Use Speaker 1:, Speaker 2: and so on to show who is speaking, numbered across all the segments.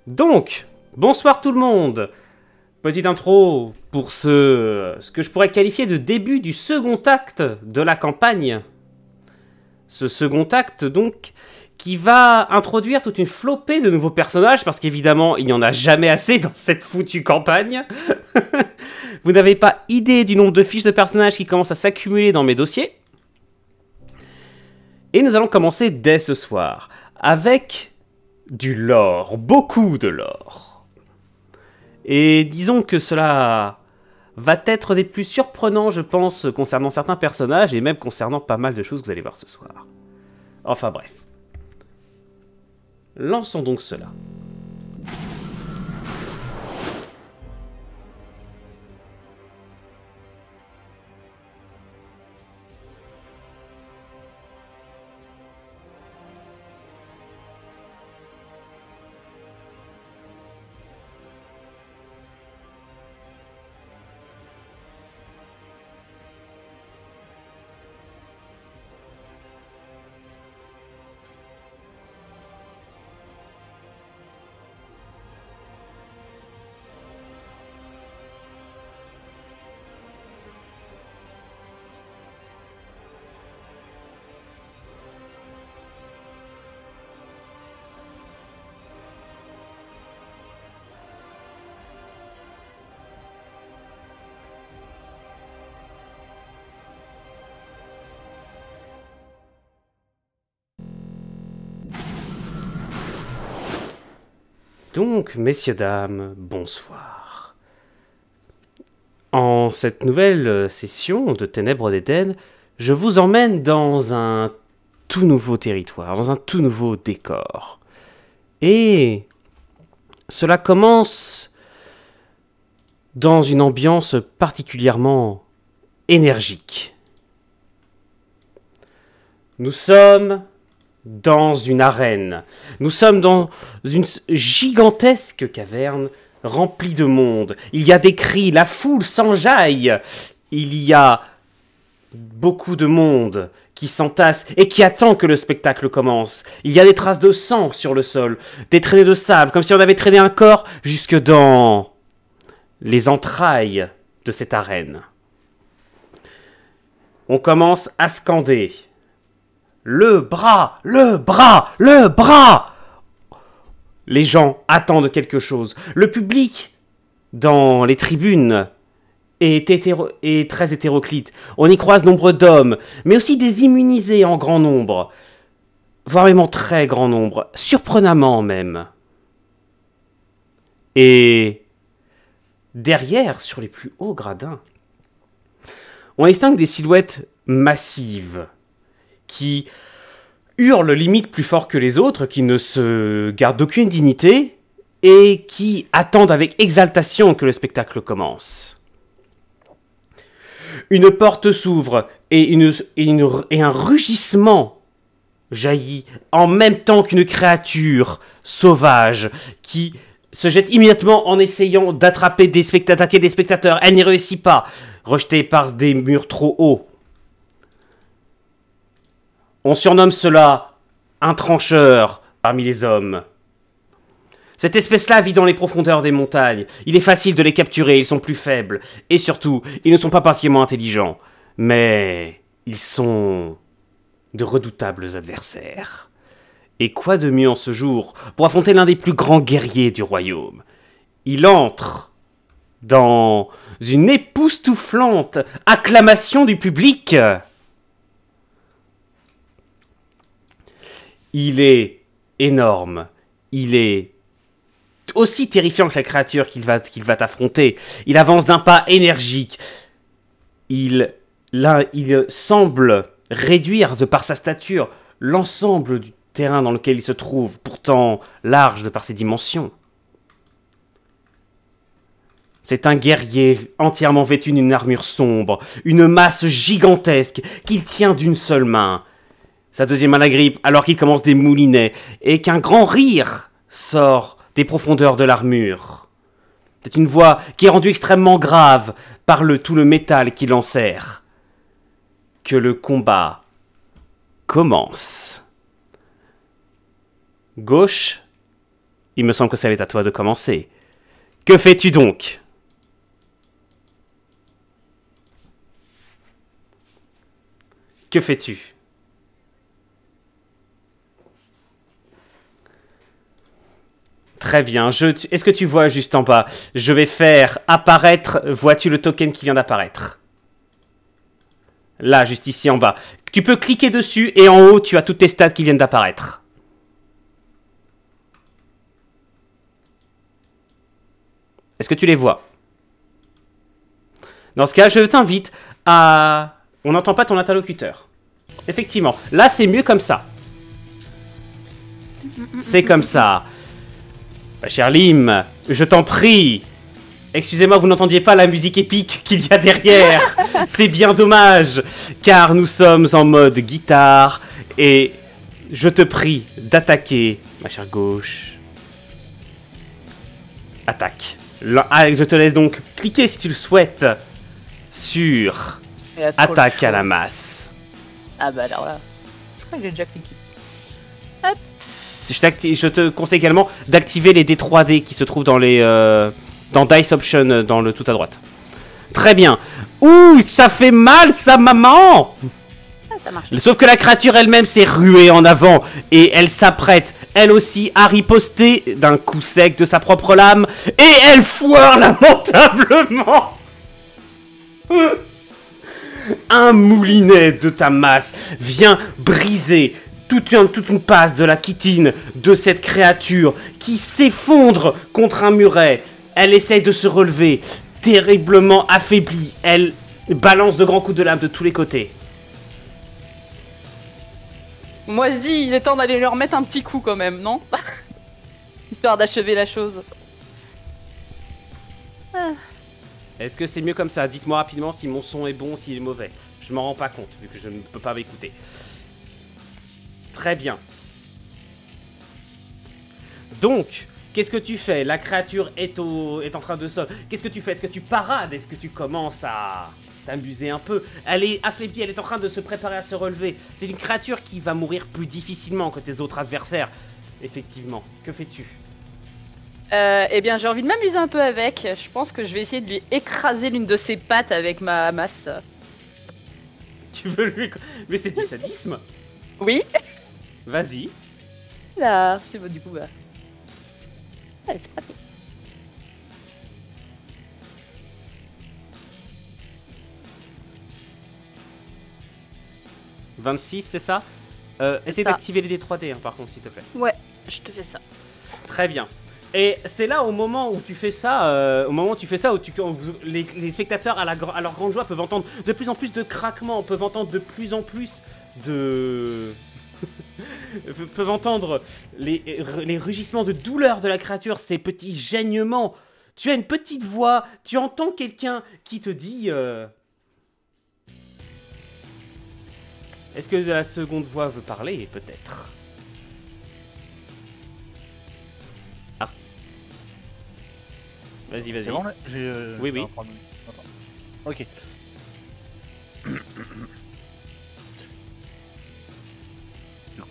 Speaker 1: Donc, bonsoir tout le monde. Petite intro pour ce que je pourrais qualifier de début du second acte de la campagne. Ce second acte, donc, qui va introduire toute une flopée de nouveaux personnages, parce qu'évidemment, il n'y en a jamais assez dans cette foutue campagne. Vous n'avez pas idée du nombre de fiches de personnages qui commencent à s'accumuler dans mes dossiers. Et nous allons commencer dès ce soir, avec du lore, beaucoup de lore. Et disons que cela va être des plus surprenants, je pense, concernant certains personnages, et même concernant pas mal de choses que vous allez voir ce soir. Enfin bref. Lançons donc cela. Donc, messieurs, dames, bonsoir. En cette nouvelle session de Ténèbres d'Éden, je vous emmène dans un tout nouveau territoire, dans un tout nouveau décor. Et cela commence dans une ambiance particulièrement énergique. Nous sommes dans une arène. Nous sommes dans une gigantesque caverne remplie de monde. Il y a des cris, la foule s'enjaille. Il y a beaucoup de monde qui s'entasse et qui attend que le spectacle commence. Il y a des traces de sang sur le sol, des traînées de sable, comme si on avait traîné un corps jusque dans les entrailles de cette arène. On commence à scander. Le bras, le bras, le bras! Les gens attendent quelque chose. Le public, dans les tribunes, est très hétéroclite. On y croise nombre d'hommes, mais aussi des immunisés en grand nombre. Voire même en très grand nombre. Surprenamment même. Et derrière, sur les plus hauts gradins, on distingue des silhouettes massives qui hurlent limite plus fort que les autres, qui ne se gardent d'aucune dignité, et qui attendent avec exaltation que le spectacle commence. Une porte s'ouvre, et un rugissement jaillit, en même temps qu'une créature sauvage, qui se jette immédiatement en essayant d'attaquer des spectateurs. Elle n'y réussit pas, rejetée par des murs trop hauts. On surnomme cela un trancheur parmi les hommes. Cette espèce-là vit dans les profondeurs des montagnes. Il est facile de les capturer, ils sont plus faibles. Et surtout, ils ne sont pas particulièrement intelligents. Mais ils sont de redoutables adversaires. Et quoi de mieux en ce jour pour affronter l'un des plus grands guerriers du royaume? Il entre dans une époustouflante acclamation du public. Il est énorme. Il est aussi terrifiant que la créature qu'il va affronter. Il avance d'un pas énergique. Il semble réduire, de par sa stature, l'ensemble du terrain dans lequel il se trouve, pourtant large de par ses dimensions. C'est un guerrier entièrement vêtu d'une armure sombre, une masse gigantesque qu'il tient d'une seule main. Sa deuxième main la grippe alors qu'il commence des moulinets et qu'un grand rire sort des profondeurs de l'armure. C'est une voix qui est rendue extrêmement grave par tout le métal qui l'enserre. Que le combat commence. Gauche, Il me semble que ça va être à toi de commencer. Que fais-tu donc? Que fais-tu? Très bien. Est-ce que tu vois juste en bas? Je vais faire apparaître... Vois-tu le token qui vient d'apparaître? Là, juste ici en bas. Tu peux cliquer dessus et en haut, tu as toutes tes stats qui viennent d'apparaître. Est-ce que tu les vois? Dans ce cas, je t'invite à... On n'entend pas ton interlocuteur. Effectivement. Là, c'est mieux comme ça. C'est comme ça. Ma chère Lim, je t'en prie. Excusez-moi, vous n'entendiez pas la musique épique qu'il y a derrière. C'est bien dommage, car nous sommes en mode guitare. Et je te prie d'attaquer, ma chère gauche. Attaque. Je te laisse donc cliquer si tu le souhaites sur attaque à la masse.
Speaker 2: Ah bah alors là, je crois que j'ai déjà cliqué.
Speaker 1: Je te conseille également d'activer les D3D qui se trouvent dans les dans Dice Option dans le tout à droite. Très bien. Ouh, ça fait mal, ça, maman.
Speaker 2: Ah, ça marche.
Speaker 1: Sauf que la créature elle-même s'est ruée en avant et elle s'apprête, elle aussi, à riposter d'un coup sec de sa propre lame et elle foire lamentablement. Un moulinet de ta masse vient briser toute une passe de la chitine de cette créature qui s'effondre contre un muret. Elle essaye de se relever, terriblement affaiblie. Elle balance de grands coups de lame de tous les côtés.
Speaker 2: Moi je dis, il est temps d'aller leur mettre un petit coup quand même, non? Histoire d'achever la chose. Ah.
Speaker 1: Est-ce que c'est mieux comme ça? Dites-moi rapidement si mon son est bon ou s'il est mauvais. Je m'en rends pas compte, vu que je ne peux pas m'écouter. Très bien. Donc, qu'est-ce que tu fais? La créature est en train de sol. Qu'est-ce que tu fais? Est-ce que tu parades? Est-ce que tu commences à t'amuser un peu? Elle est affaiblie, elle est en train de se préparer à se relever. C'est une créature qui va mourir plus difficilement que tes autres adversaires. Effectivement. Que fais-tu?
Speaker 2: Eh bien, j'ai envie de m'amuser un peu avec. Je pense que je vais essayer de lui écraser l'une de ses pattes avec ma masse.
Speaker 1: Tu veux lui... Mais c'est du sadisme.
Speaker 2: Oui.
Speaker 1: Vas-y.
Speaker 2: Là, c'est bon, du coup, bah... Allez, c'est parti.
Speaker 1: « 26, c'est ça? Essaye d'activer les D3D, hein, par contre, s'il te plaît.
Speaker 2: Ouais, je te fais ça.
Speaker 1: Très bien. Et c'est là, au moment où tu fais ça, les spectateurs, à leur grande joie, peuvent entendre de plus en plus de craquements, peuvent entendre de plus en plus de... peuvent entendre les rugissements de douleur de la créature, ces petits gênements. Tu as une petite voix, tu entends quelqu'un qui te dit... Est-ce que la seconde voix veut parler, peut-être? Ah. Vas-y, vas-y.
Speaker 3: C'est bon, là
Speaker 1: Oui, oui.
Speaker 3: Ok. Tu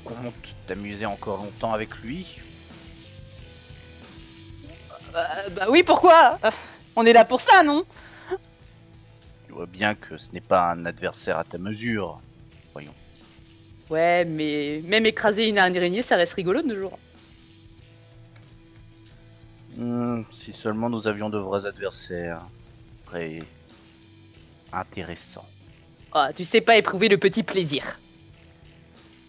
Speaker 3: comptes t'amuser encore longtemps avec lui?
Speaker 2: Bah oui, pourquoi? On est là pour ça, non?
Speaker 3: Tu vois bien que ce n'est pas un adversaire à ta mesure. Voyons.
Speaker 2: Ouais, mais même écraser une araignée, ça reste rigolo de nos jours.
Speaker 3: Si seulement nous avions de vrais adversaires. Très intéressant.
Speaker 2: Oh, tu sais pas éprouver le petit plaisir.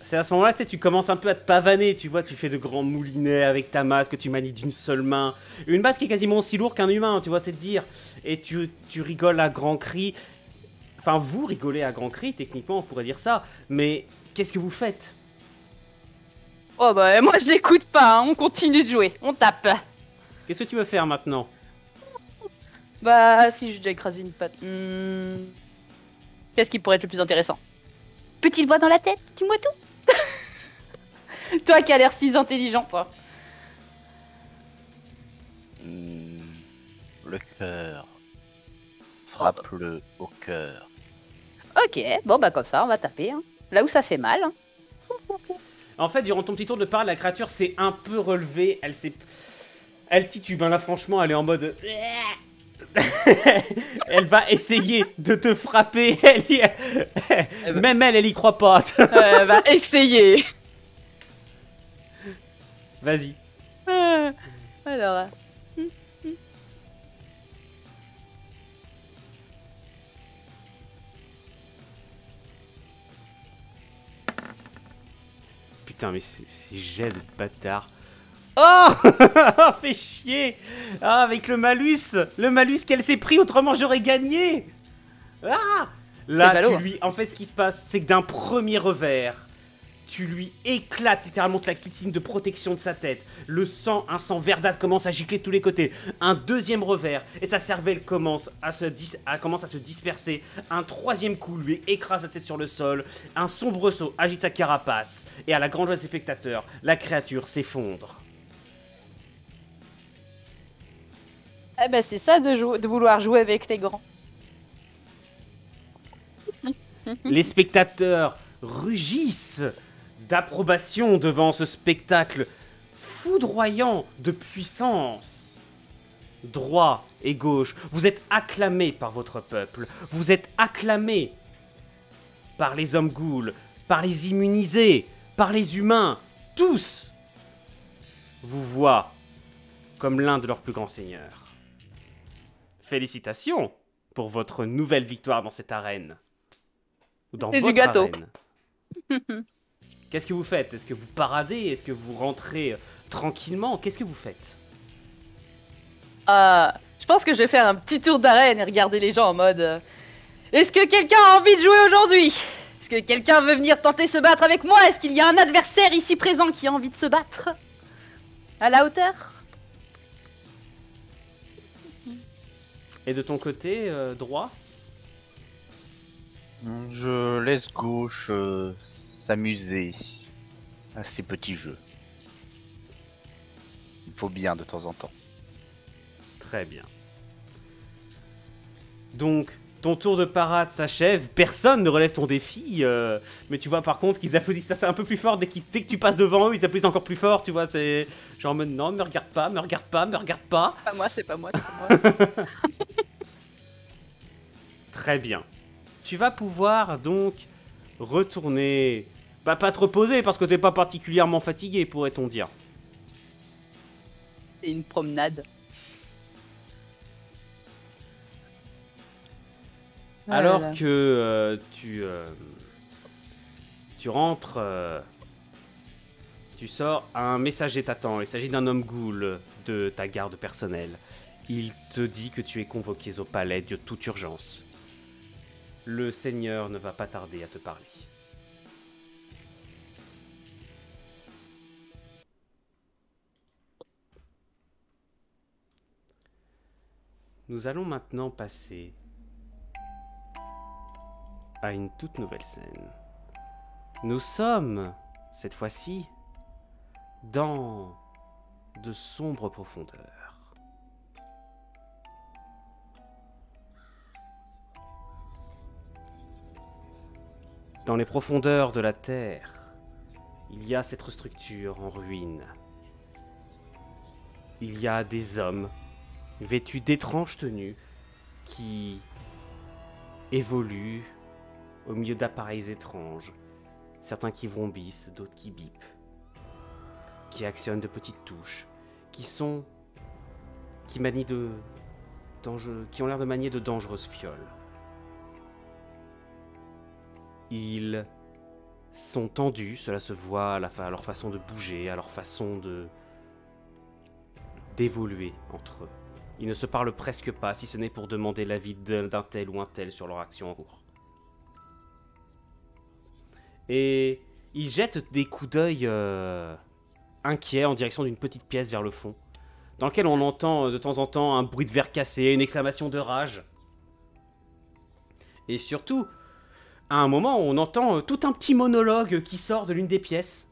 Speaker 1: C'est à ce moment-là, tu commences un peu à te pavaner, tu vois, tu fais de grands moulinets avec ta masse que tu manies d'une seule main. Une masse qui est quasiment aussi lourde qu'un humain, tu vois, c'est de dire. Et tu rigoles à grands cris. Enfin, vous rigolez à grands cris, techniquement, on pourrait dire ça. Mais qu'est-ce que vous faites?
Speaker 2: Oh bah moi je l'écoute pas, hein. On continue de jouer, on tape.
Speaker 1: Qu'est-ce que tu veux faire maintenant?
Speaker 2: Bah si j'ai déjà écrasé une patte. Qu'est-ce qui pourrait être le plus intéressant? Petite voix dans la tête, dis-moi tout. Toi qui as l'air si intelligent, toi.
Speaker 3: Le cœur. Frappe-le au cœur.
Speaker 2: Ok, bon bah comme ça on va taper, hein. Là où ça fait mal. Hein.
Speaker 1: En fait, durant ton petit tour de parade, la créature s'est un peu relevée. Elle titube, hein, là, franchement, elle est en mode... Elle va essayer de te frapper. Même elle y croit pas.
Speaker 2: Elle va essayer.
Speaker 1: Vas-y.
Speaker 2: Alors...
Speaker 1: Putain, mais c'est jet de bâtard. Oh fait chier. Ah, avec le malus qu'elle s'est pris, autrement j'aurais gagné. Ah là,
Speaker 2: ballot,
Speaker 1: tu lui... En fait, ce qui se passe, c'est que d'un premier revers, tu lui éclates littéralement la chitine de protection de sa tête. Le sang, un sang verdâtre commence à gicler de tous les côtés. Un deuxième revers, et sa cervelle commence à se disperser. Un troisième coup lui écrase la tête sur le sol. Un sombre saut agite sa carapace. Et à la grande joie des spectateurs, la créature s'effondre.
Speaker 2: Eh ben c'est ça de vouloir jouer avec les grands.
Speaker 1: Les spectateurs rugissent d'approbation devant ce spectacle foudroyant de puissance. Droit et gauche, vous êtes acclamés par votre peuple, vous êtes acclamés par les hommes ghouls, par les immunisés, par les humains, tous vous voient comme l'un de leurs plus grands seigneurs. Félicitations pour votre nouvelle victoire dans cette arène. Ou dans
Speaker 2: C'est
Speaker 1: votre
Speaker 2: du gâteau.
Speaker 1: arène. Qu'est-ce que vous faites? Est-ce que vous paradez? Est-ce que vous rentrez tranquillement? Qu'est-ce que vous faites?
Speaker 2: Je pense que je vais faire un petit tour d'arène et regarder les gens en mode... Est-ce que quelqu'un a envie de jouer aujourd'hui? Est-ce que quelqu'un veut venir tenter se battre avec moi? Est-ce qu'il y a un adversaire ici présent qui a envie de se battre? À la hauteur?
Speaker 1: Et de ton côté, droit?
Speaker 3: Je laisse gauche s'amuser à ces petits jeux. Il faut bien de temps en temps.
Speaker 1: Très bien. Donc, ton tour de parade s'achève. Personne ne relève ton défi. Mais tu vois par contre qu'ils applaudissent un peu plus fort. Dès que tu passes devant eux, ils applaudissent encore plus fort. Tu vois, c'est genre en mode non, me regarde pas, me regarde pas, me regarde pas.
Speaker 2: Pas moi, c'est pas moi, c'est pas moi.
Speaker 1: Très bien. Tu vas pouvoir donc retourner... Bah, pas te reposer parce que t'es pas particulièrement fatigué, pourrait-on dire.
Speaker 2: C'est une promenade.
Speaker 1: Alors
Speaker 2: Voilà.
Speaker 1: que tu rentres, tu sors, un messager t'attend. Il s'agit d'un homme ghoul de ta garde personnelle. Il te dit que tu es convoqué au palais de toute urgence. Le seigneur ne va pas tarder à te parler. Nous allons maintenant passer à une toute nouvelle scène. Nous sommes, cette fois-ci, dans de sombres profondeurs. Dans les profondeurs de la Terre, il y a cette structure en ruine. Il y a des hommes vêtus d'étranges tenues qui évoluent au milieu d'appareils étranges. Certains qui vrombissent, d'autres qui bipent, qui actionnent de petites touches, qui ont l'air de manier de dangereuses fioles. Ils sont tendus, cela se voit à leur façon de bouger, à leur façon d'évoluer entre eux. Ils ne se parlent presque pas, si ce n'est pour demander l'avis d'un tel ou un tel sur leur action en cours. Et ils jettent des coups d'œil inquiets en direction d'une petite pièce vers le fond, dans laquelle on entend de temps en temps un bruit de verre cassé, une exclamation de rage. Et surtout, à un moment, on entend tout un petit monologue qui sort de l'une des pièces.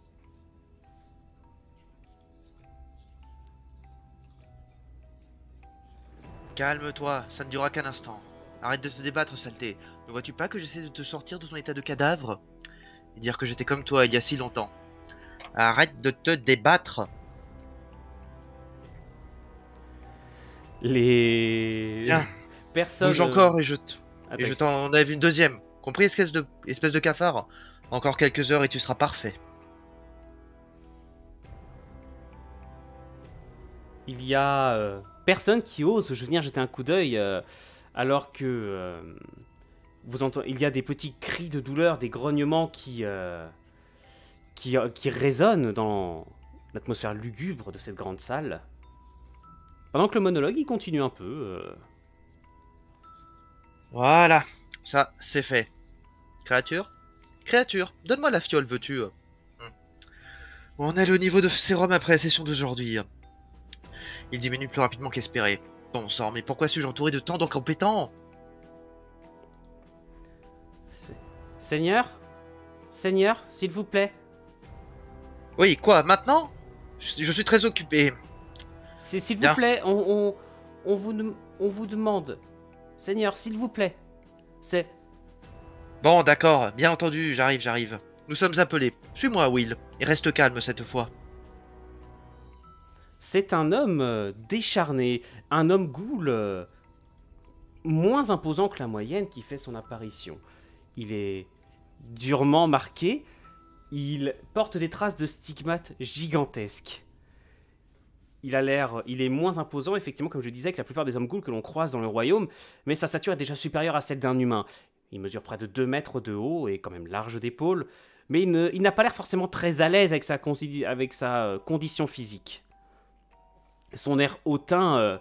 Speaker 4: Calme-toi, ça ne durera qu'un instant. Arrête de te débattre, saleté. Ne vois-tu pas que j'essaie de te sortir de ton état de cadavre? Et dire que j'étais comme toi il y a si longtemps. Arrête de te débattre.
Speaker 1: Les
Speaker 4: Viens,
Speaker 1: personnes.
Speaker 4: bouge encore et je
Speaker 1: Attends,
Speaker 4: t'en enlève une deuxième. Compris, espèce de cafard? Encore quelques heures et tu seras parfait.
Speaker 1: il y a personne qui ose venir jeter un coup d'œil alors que il y a des petits cris de douleur, des grognements qui résonnent dans l'atmosphère lugubre de cette grande salle. Pendant que le monologue il continue un peu.
Speaker 4: Voilà, ça, c'est fait. Créature? Créature, donne-moi la fiole, veux-tu? Où en est le niveau de sérum après la session d'aujourd'hui? Il diminue plus rapidement qu'espéré. Bon sang, mais pourquoi suis-je entouré de tant d'incompétents?
Speaker 1: Seigneur? Seigneur, s'il vous plaît.
Speaker 4: Oui, quoi, maintenant? Je suis très occupé.
Speaker 1: S'il vous
Speaker 4: Bien.
Speaker 1: plaît, on vous demande. Seigneur, s'il vous plaît. C'est...
Speaker 4: Bon, d'accord, bien entendu, j'arrive. Nous sommes appelés. Suis-moi, Will, et reste calme cette fois.
Speaker 1: C'est un homme décharné, un homme ghoul moins imposant que la moyenne qui fait son apparition. Il est durement marqué, il porte des traces de stigmates gigantesques. Il est moins imposant, effectivement, comme je disais, que la plupart des hommes ghouls que l'on croise dans le royaume, mais sa stature est déjà supérieure à celle d'un humain. Il mesure près de 2 mètres de haut et quand même large d'épaules, mais il n'a pas l'air forcément très à l'aise avec sa condition physique. Son air hautain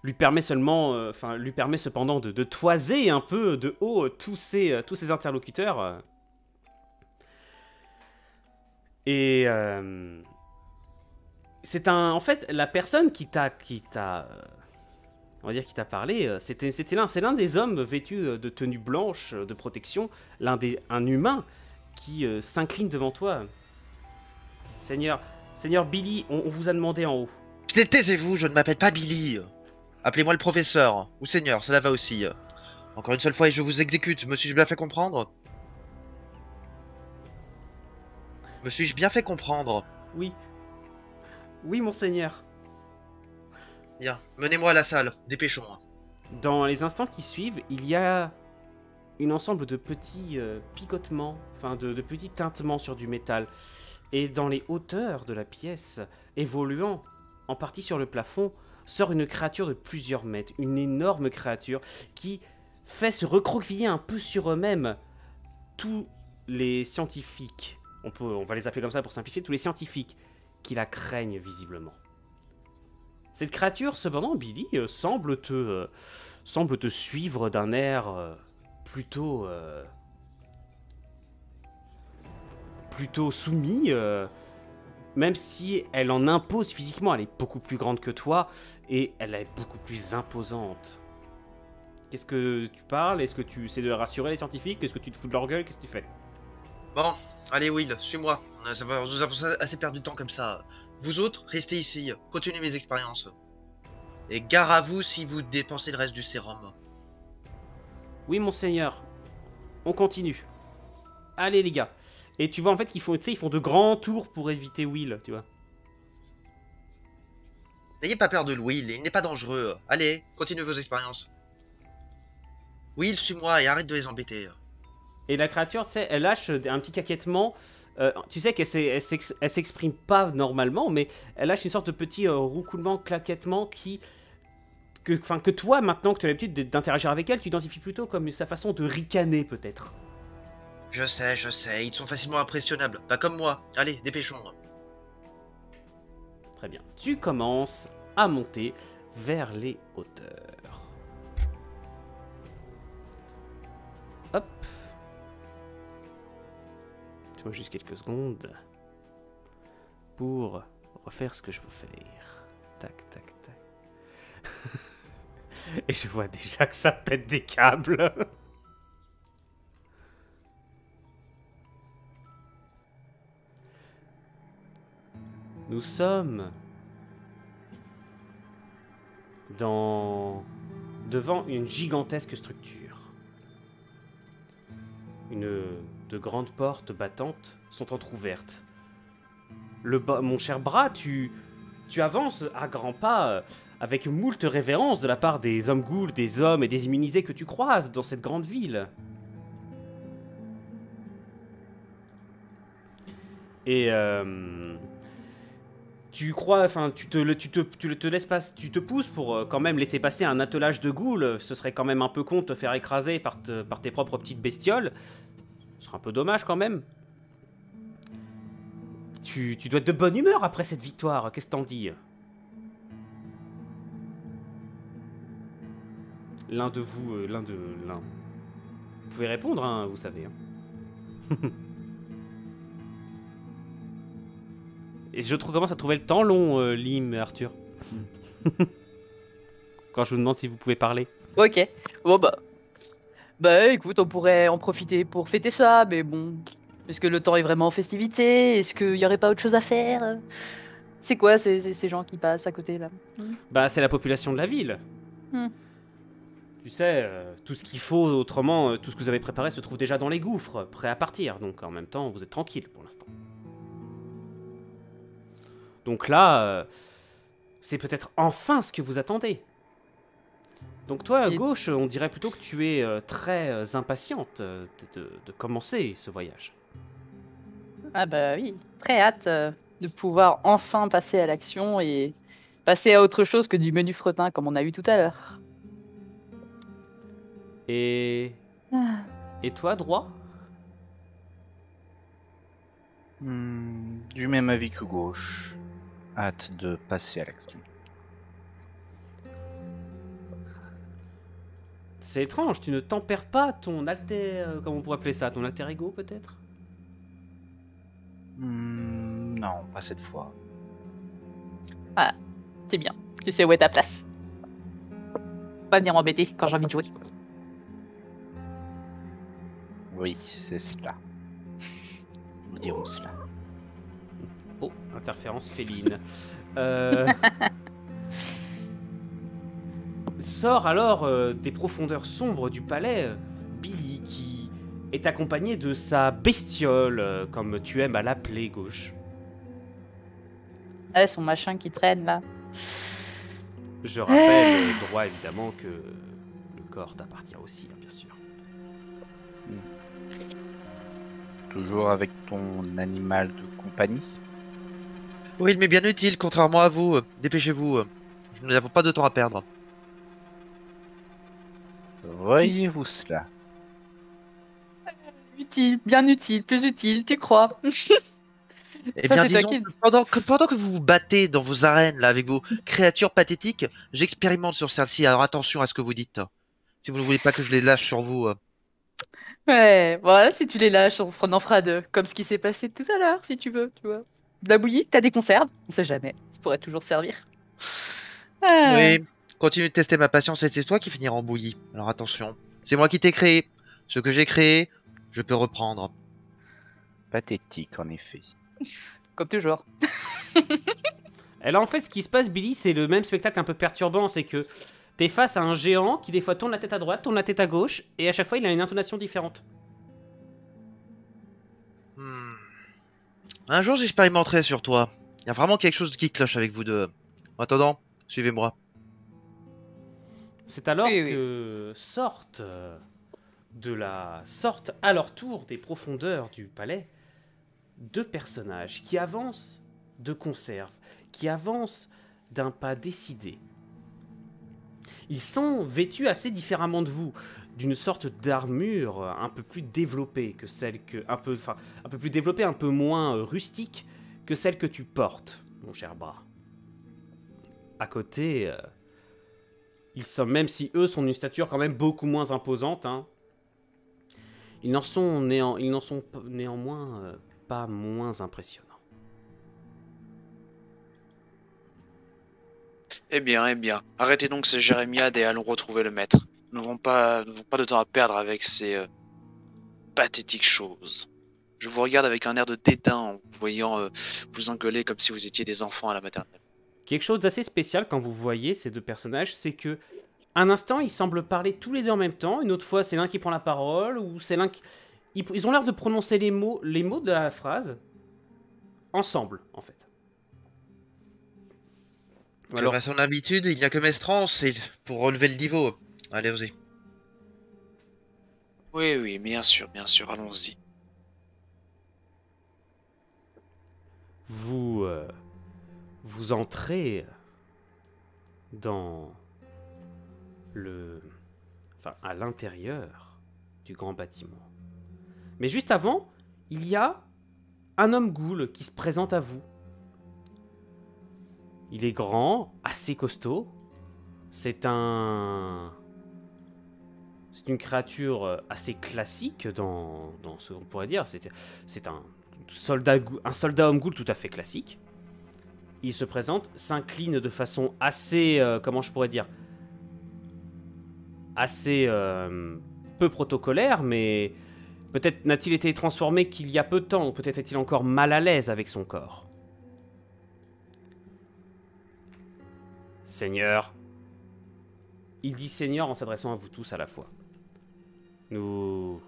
Speaker 1: lui permet cependant de toiser un peu de haut tous ses interlocuteurs. Et en fait, la personne qui t'a parlé, c'est l'un des hommes vêtus de tenue blanche de protection, un humain qui s'incline devant toi. Seigneur Billy, on vous a demandé en haut.
Speaker 4: Taisez-vous, je ne m'appelle pas Billy. Appelez-moi le professeur, ou seigneur, cela va aussi. Encore une seule fois et je vous exécute, me suis-je bien fait comprendre? Me suis-je bien fait comprendre?
Speaker 1: Oui, monseigneur.
Speaker 4: Bien, menez-moi à la salle, dépêchons.
Speaker 1: Dans les instants qui suivent, il y a un ensemble de petits picotements, de petits tintements sur du métal. Et dans les hauteurs de la pièce, évoluant en partie sur le plafond, sort une créature de plusieurs mètres, une énorme créature qui fait se recroqueviller un peu sur eux-mêmes tous les scientifiques, on va les appeler comme ça pour simplifier, tous les scientifiques qui la craignent visiblement. Cette créature, cependant, Billy, semble te suivre d'un air plutôt soumis, même si elle en impose physiquement. Elle est beaucoup plus grande que toi et elle est beaucoup plus imposante. Qu'est-ce que tu parles? Est-ce que tu essaies de rassurer les scientifiques? Est-ce que tu te fous de leur gueule? Qu'est-ce que tu fais?
Speaker 4: Bon, allez Will, suis-moi. Nous avons assez perdu de temps comme ça. Vous autres, restez ici, continuez mes expériences. Et gare à vous si vous dépensez le reste du sérum.
Speaker 1: Oui, monseigneur. On continue. Allez, les gars. Et tu vois, en fait, ils font de grands tours pour éviter Will, tu vois.
Speaker 4: N'ayez pas peur de Will, il n'est pas dangereux. Allez, continuez vos expériences. Will, suis-moi et arrête de les embêter.
Speaker 1: Et la créature, tu sais, elle lâche un petit caquettement. Tu sais qu'elle s'exprime pas normalement, mais elle lâche une sorte de petit roucoulement, claquettement que toi, maintenant que tu as l'habitude d'interagir avec elle, tu identifies plutôt comme sa façon de ricaner, peut-être.
Speaker 4: Je sais, ils sont facilement impressionnables. Pas comme moi. Allez, dépêchons.
Speaker 1: Très bien. Tu commences à monter vers les hauteurs. Hop. Laisse-moi juste quelques secondes pour refaire ce que je veux faire. Tac, tac, tac. Et je vois déjà que ça pète des câbles. Nous sommes devant une gigantesque structure. De grandes portes battantes sont entr'ouvertes. Mon cher Bras, tu avances à grands pas, avec moult révérences de la part des hommes ghouls, des hommes et des immunisés que tu croises dans cette grande ville. Et tu crois, enfin, tu te laisses pas, tu te pousses pour quand même laisser passer un attelage de ghouls. Ce serait quand même un peu con de te faire écraser par tes propres petites bestioles. Ce serait un peu dommage quand même. Tu dois être de bonne humeur après cette victoire. Qu'est-ce que t'en dis? L'un de vous, l'un. Vous pouvez répondre, hein, vous savez. Hein. Et je commence à trouver le temps long, Lim et Arthur. Quand je vous demande si vous pouvez parler.
Speaker 2: Ok. Bon bah. Bah écoute, on pourrait en profiter pour fêter ça, mais bon. Est-ce que le temps est vraiment en festivité? Est-ce qu'il y aurait pas autre chose à faire? C'est quoi ces gens qui passent à côté là?
Speaker 1: Bah, c'est la population de la ville. Tu sais, tout ce qu'il faut, autrement, tout ce que vous avez préparé se trouve déjà dans les gouffres, prêt à partir. Donc en même temps, vous êtes tranquille pour l'instant. Donc là, c'est peut-être enfin ce que vous attendez. Donc toi, à gauche, on dirait plutôt que tu es très impatiente de commencer ce voyage.
Speaker 2: Ah bah oui, très hâte de pouvoir enfin passer à l'action et passer à autre chose que du menu fretin comme on a eu tout à l'heure.
Speaker 1: Et toi, droit?
Speaker 3: Du même avis que gauche. Hâte de passer à l'action.
Speaker 1: C'est étrange, tu ne tempères pas ton alter... comment on pourrait appeler ça? Ton alter ego, peut-être?
Speaker 3: Non, pas cette fois.
Speaker 2: Ah, c'est bien. Tu sais où est ta place. Pas venir m'embêter quand j'ai envie de jouer.
Speaker 3: Oui, c'est cela. Nous dirons cela.
Speaker 1: Oh, interférence féline. Sort alors des profondeurs sombres du palais Billy, qui est accompagné de sa bestiole, comme tu aimes à l'appeler, gauche.
Speaker 2: Ouais, son machin qui traîne là.
Speaker 1: Je rappelle, droit évidemment, que le corps t'appartient aussi, hein, bien sûr.
Speaker 3: Toujours avec ton animal de compagnie?
Speaker 4: Oui, mais bien utile, contrairement à vous. Dépêchez-vous. Nous n'avons pas de temps à perdre.
Speaker 3: Voyez-vous cela?
Speaker 2: Utile, bien utile, plus utile, tu crois?
Speaker 4: Eh
Speaker 2: Ça,
Speaker 4: bien,
Speaker 2: c'est toi
Speaker 4: disons
Speaker 2: qui-
Speaker 4: que pendant que vous vous battez dans vos arènes là avec vos créatures pathétiques, j'expérimente sur celle-ci. Alors attention à ce que vous dites. Si vous ne voulez pas que je les lâche sur vous.
Speaker 2: Ouais, voilà, si tu les lâches, on en fera deux. Comme ce qui s'est passé tout à l'heure, si tu veux, tu vois. De la bouillie, t'as des conserves, on sait jamais. Ça pourrait toujours servir. Ah.
Speaker 4: Oui, continue de tester ma patience et c'est toi qui finiras en bouillie. Alors attention, c'est moi qui t'ai créé. Ce que j'ai créé, je peux reprendre.
Speaker 3: Pathétique, en effet.
Speaker 2: Comme toujours.
Speaker 1: Et là, en fait, ce qui se passe, Billy, c'est le même spectacle un peu perturbant, c'est que t'es face à un géant qui des fois tourne la tête à droite, tourne la tête à gauche, et à chaque fois, il a une intonation différente.
Speaker 4: Un jour, j'expérimenterai sur toi. Il y a vraiment quelque chose qui cloche avec vous deux. En attendant, suivez-moi.
Speaker 1: C'est alors
Speaker 2: Oui, oui.
Speaker 1: que sortent à leur tour des profondeurs du palais deux personnages qui avancent de conserve, qui avancent d'un pas décidé. Ils sont vêtus assez différemment de vous, d'une sorte d'armure un peu plus développée que celle que un peu plus développée, un peu moins rustique que celle que tu portes, mon cher Bras. À côté, ils sont, même si eux sont d'une stature quand même beaucoup moins imposante, hein, ils n'en sont néanmoins pas moins impressionnants.
Speaker 5: Eh bien, arrêtez donc ces jérémiades et allons retrouver le maître. Nous n'avons pas de temps à perdre avec ces pathétiques choses. Je vous regarde avec un air de dédain en vous voyant vous engueuler comme si vous étiez des enfants à la maternelle.
Speaker 1: Quelque chose d'assez spécial quand vous voyez ces deux personnages, c'est que un instant ils semblent parler tous les deux en même temps, une autre fois c'est l'un qui prend la parole, ou c'est l'un qui... Ils ont l'air de prononcer les mots de la phrase, ensemble, en fait. Ou
Speaker 4: Comme
Speaker 1: alors,
Speaker 4: à son habitude, il n'y a que Mestrance pour relever le niveau. Allez-y.
Speaker 5: Oui, oui, bien sûr, allons-y.
Speaker 1: vous entrez dans à l'intérieur du grand bâtiment. Mais juste avant, il y a un homme ghoul qui se présente à vous. Il est grand, assez costaud. C'est une créature assez classique dans ce qu'on pourrait dire. C'est un soldat homme ghoul tout à fait classique. Il se présente, s'incline de façon assez, comment je pourrais dire, assez peu protocolaire, mais peut-être n'a-t-il été transformé qu'il y a peu de temps, ou peut-être est-il encore mal à l'aise avec son corps. Seigneur. Il dit Seigneur en s'adressant à vous tous à la fois. Nous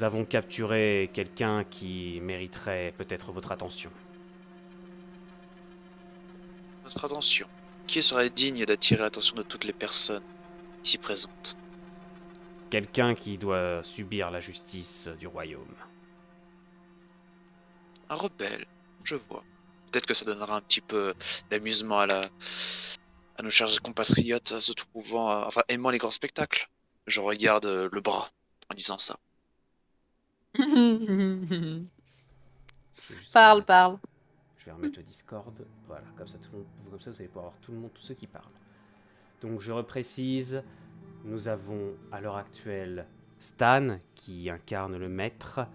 Speaker 1: avons capturé quelqu'un qui mériterait peut-être votre attention.
Speaker 5: Votre attention. Qui serait digne d'attirer l'attention de toutes les personnes ici présentes?
Speaker 1: Quelqu'un qui doit subir la justice du royaume.
Speaker 5: Un rebelle, je vois. Peut-être que ça donnera un petit peu d'amusement à nos chers compatriotes se trouvant, enfin aimant les grands spectacles. Je regarde le bras en disant ça.
Speaker 2: Parle, parle.
Speaker 1: Je vais remettre le Discord. Voilà, comme ça vous allez pouvoir voir tout le monde, tous ceux qui parlent. Donc je reprécise, nous avons à l'heure actuelle Stan qui incarne le maître.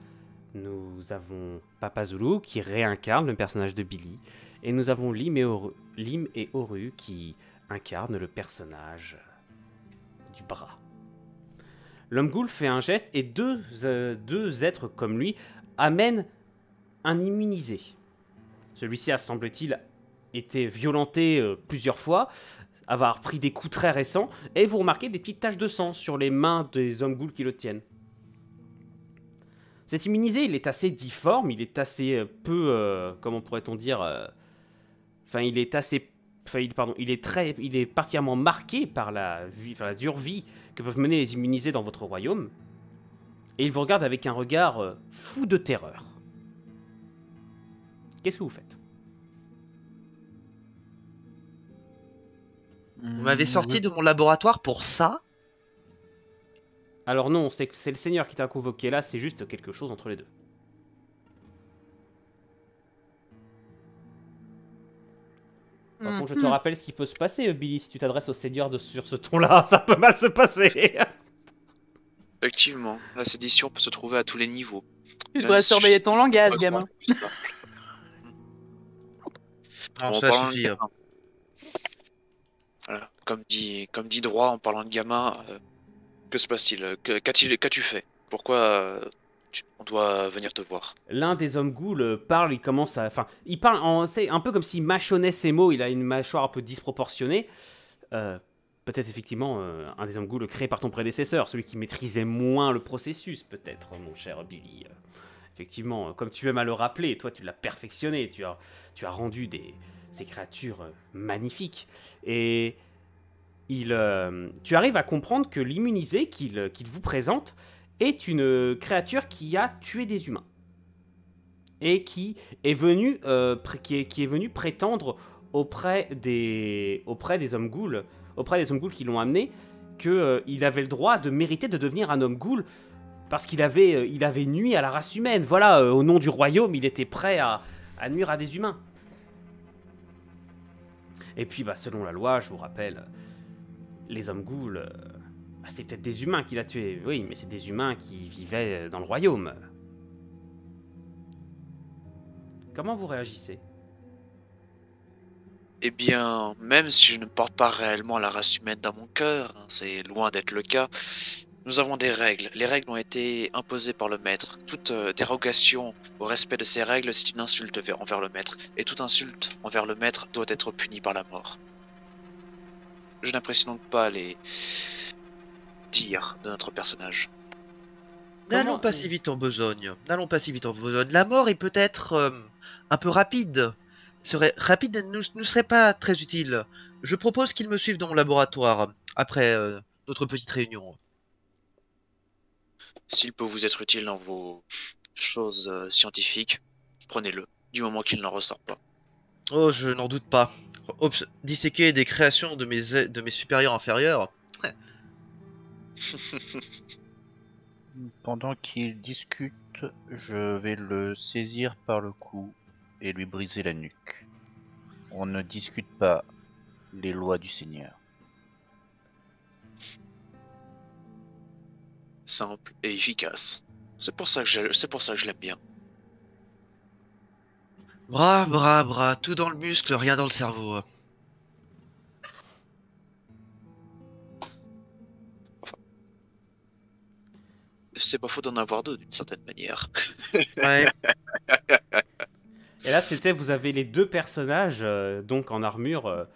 Speaker 1: Nous avons Papa Zulu qui réincarne le personnage de Billy. Et nous avons Lim et Oru qui incarnent le personnage du bras. L'homme ghoul fait un geste et deux êtres comme lui amènent un immunisé. Celui-ci a, semble-t-il, été violenté plusieurs fois, avoir pris des coups très récents, et vous remarquez des petites taches de sang sur les mains des hommes ghouls qui le tiennent. Cet immunisé, il est assez difforme, il est assez comment pourrait-on dire il est particulièrement marqué par la dure vie que peuvent mener les immunisés dans votre royaume. Et il vous regarde avec un regard fou de terreur. Qu'est-ce que vous faites?
Speaker 4: Vous m'avez sorti de mon laboratoire pour ça?
Speaker 1: Alors non, c'est le Seigneur qui t'a convoqué là, c'est juste quelque chose entre les deux. Par contre, je te rappelle ce qui peut se passer, Billy, si tu t'adresses au Seigneur sur ce ton-là, ça peut mal se passer.
Speaker 5: Effectivement, la sédition peut se trouver à tous les niveaux.
Speaker 2: Tu dois surveiller ton langage, gamin.
Speaker 4: Non,
Speaker 5: Bon,
Speaker 4: ça suffit.
Speaker 5: Voilà. Comme dit droit en parlant de gamin, que se passe-t-il? Qu'as-tu fait? Pourquoi on doit venir te voir?
Speaker 1: L'un des hommes ghouls parle, il commence à... Enfin, il parle, c'est un peu comme s'il mâchonnait ses mots, il a une mâchoire un peu disproportionnée. Peut-être effectivement un des hommes ghouls créé par ton prédécesseur, celui qui maîtrisait moins le processus, peut-être, mon cher Billy. Effectivement, comme tu aimes à le rappeler, toi tu l'as perfectionné, tu as rendu ces créatures magnifiques. Et tu arrives à comprendre que l'immunisé qu'il vous présente est une créature qui a tué des humains. Et qui est venu prétendre auprès des hommes ghouls, qui l'ont amené, qu'il avait le droit de mériter de devenir un homme ghoul parce qu'il avait nui à la race humaine. Voilà, au nom du royaume, il était prêt à nuire à des humains. Et puis, selon la loi, je vous rappelle, les hommes ghouls, c'est peut-être des humains qu'il a tués, oui, mais c'est des humains qui vivaient dans le royaume. Comment vous réagissez ?
Speaker 5: Eh bien, même si je ne porte pas réellement la race humaine dans mon cœur, c'est loin d'être le cas, nous avons des règles. Les règles ont été imposées par le maître. Toute dérogation au respect de ces règles, c'est une insulte envers le maître. Et toute insulte envers le maître doit être punie par la mort. Je n'apprécie donc pas les dires de notre personnage.
Speaker 4: N'allons pas si vite en besogne. La mort est peut-être un peu rapide. Ne serait pas très utile. Je propose qu'il me suive dans mon laboratoire après notre petite réunion.
Speaker 5: S'il peut vous être utile dans vos choses scientifiques, prenez-le, du moment qu'il n'en ressort pas.
Speaker 4: Oh, je n'en doute pas. Disséquer des créations de mes supérieurs inférieurs.
Speaker 3: Pendant qu'il discute, je vais le saisir par le cou et lui briser la nuque. On ne discute pas les lois du Seigneur.
Speaker 5: Simple et efficace. C'est pour ça que je l'aime bien.
Speaker 4: Bras, tout dans le muscle, rien dans le cerveau.
Speaker 5: C'est pas faux d'en avoir deux d'une certaine manière.
Speaker 4: Ouais.
Speaker 1: Et là, c'est, vous avez les deux personnages, donc en armure,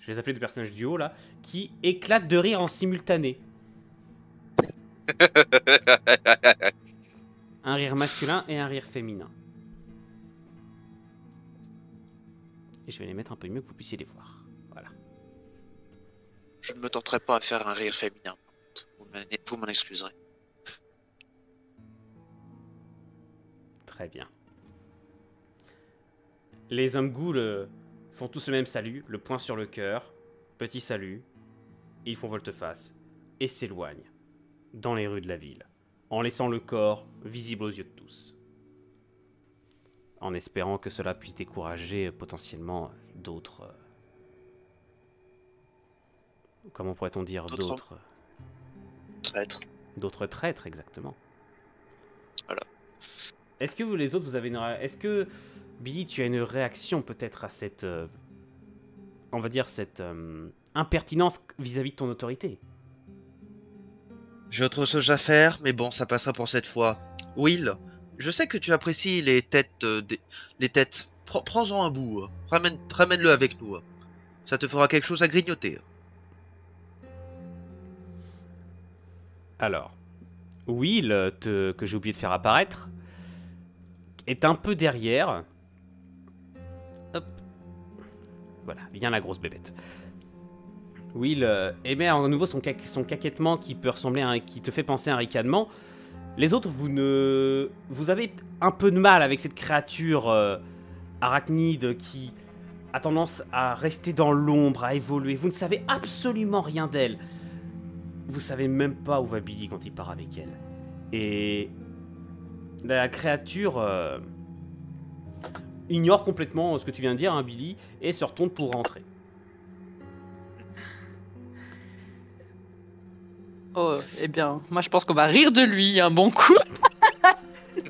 Speaker 1: je les appelais deux personnages du haut, là, qui éclatent de rire en simultané. Un rire masculin et un rire féminin. Et je vais les mettre un peu mieux que vous puissiez les voir. Voilà.
Speaker 5: Je ne me tenterai pas à faire un rire féminin. Vous m'en excuserez.
Speaker 1: Très bien. Les hommes ghouls font tous le même salut, le poing sur le cœur, petit salut, et ils font volte-face, et s'éloignent dans les rues de la ville, en laissant le corps visible aux yeux de tous. En espérant que cela puisse décourager potentiellement d'autres... comment pourrait-on dire d'autres...
Speaker 5: Traîtres.
Speaker 1: D'autres traîtres, exactement.
Speaker 5: Voilà.
Speaker 1: Est-ce que vous, les autres, vous avez une... Est-ce que, Billy, tu as une réaction peut-être à cette... on va dire cette impertinence vis-à-vis de ton autorité?
Speaker 4: J'ai autre chose à faire, mais bon, ça passera pour cette fois. Will, je sais que tu apprécies les têtes... les têtes. Prends-en un bout. Ramène-le avec nous. Ça te fera quelque chose à grignoter.
Speaker 1: Alors, Will, que j'ai oublié de faire apparaître, est un peu derrière. Hop. Voilà, vient la grosse bébête. Will émet à nouveau son caquettement qui peut ressembler à qui te fait penser à un ricanement. Les autres, vous avez un peu de mal avec cette créature arachnide qui a tendance à rester dans l'ombre, à évoluer. Vous ne savez absolument rien d'elle. Vous savez même pas où va Billy quand il part avec elle. Et la créature ignore complètement ce que tu viens de dire, hein, Billy, et se retourne pour rentrer.
Speaker 2: Oh, eh bien, moi je pense qu'on va rire de lui un bon coup.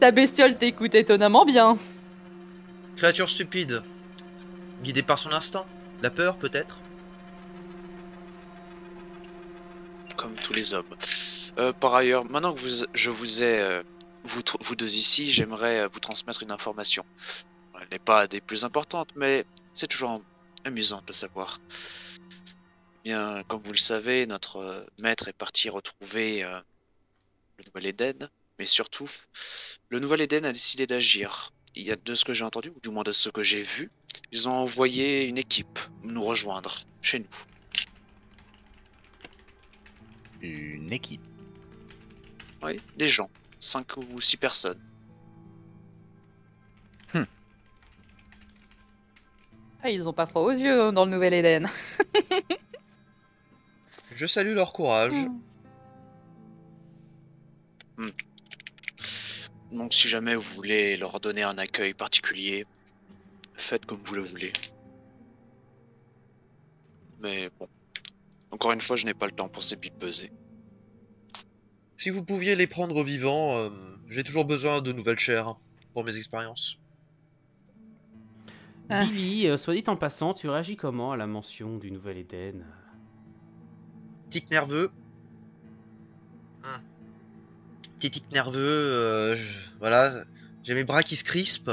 Speaker 2: Ta bestiole t'écoute étonnamment bien.
Speaker 4: Créature stupide. Guidée par son instinct. La peur, peut-être.
Speaker 5: Comme tous les hommes. Par ailleurs, maintenant que je vous ai, vous deux ici, j'aimerais vous transmettre une information. Elle n'est pas des plus importantes, mais c'est toujours amusant de le savoir. Bien, comme vous le savez, notre maître est parti retrouver le Nouvel Éden, mais surtout, le Nouvel Éden a décidé d'agir. Il y a de ce que j'ai entendu, ou du moins de ce que j'ai vu, ils ont envoyé une équipe nous rejoindre chez nous.
Speaker 3: Une équipe.
Speaker 5: Oui, des gens, 5 ou 6 personnes.
Speaker 2: Ah, ils ont pas froid aux yeux hein, dans le Nouvel Éden.
Speaker 4: Je salue leur courage.
Speaker 5: Donc si jamais vous voulez leur donner un accueil particulier, faites comme vous le voulez. Mais bon, encore une fois, je n'ai pas le temps pour ces billes pesées.
Speaker 4: Si vous pouviez les prendre vivants, j'ai toujours besoin de nouvelles chairs pour mes expériences.
Speaker 2: Ah.
Speaker 1: Billy, soit dit en passant, tu réagis comment à la mention du Nouvel Éden?
Speaker 4: Tic nerveux. Petit tic nerveux, voilà. J'ai mes bras qui se crispent.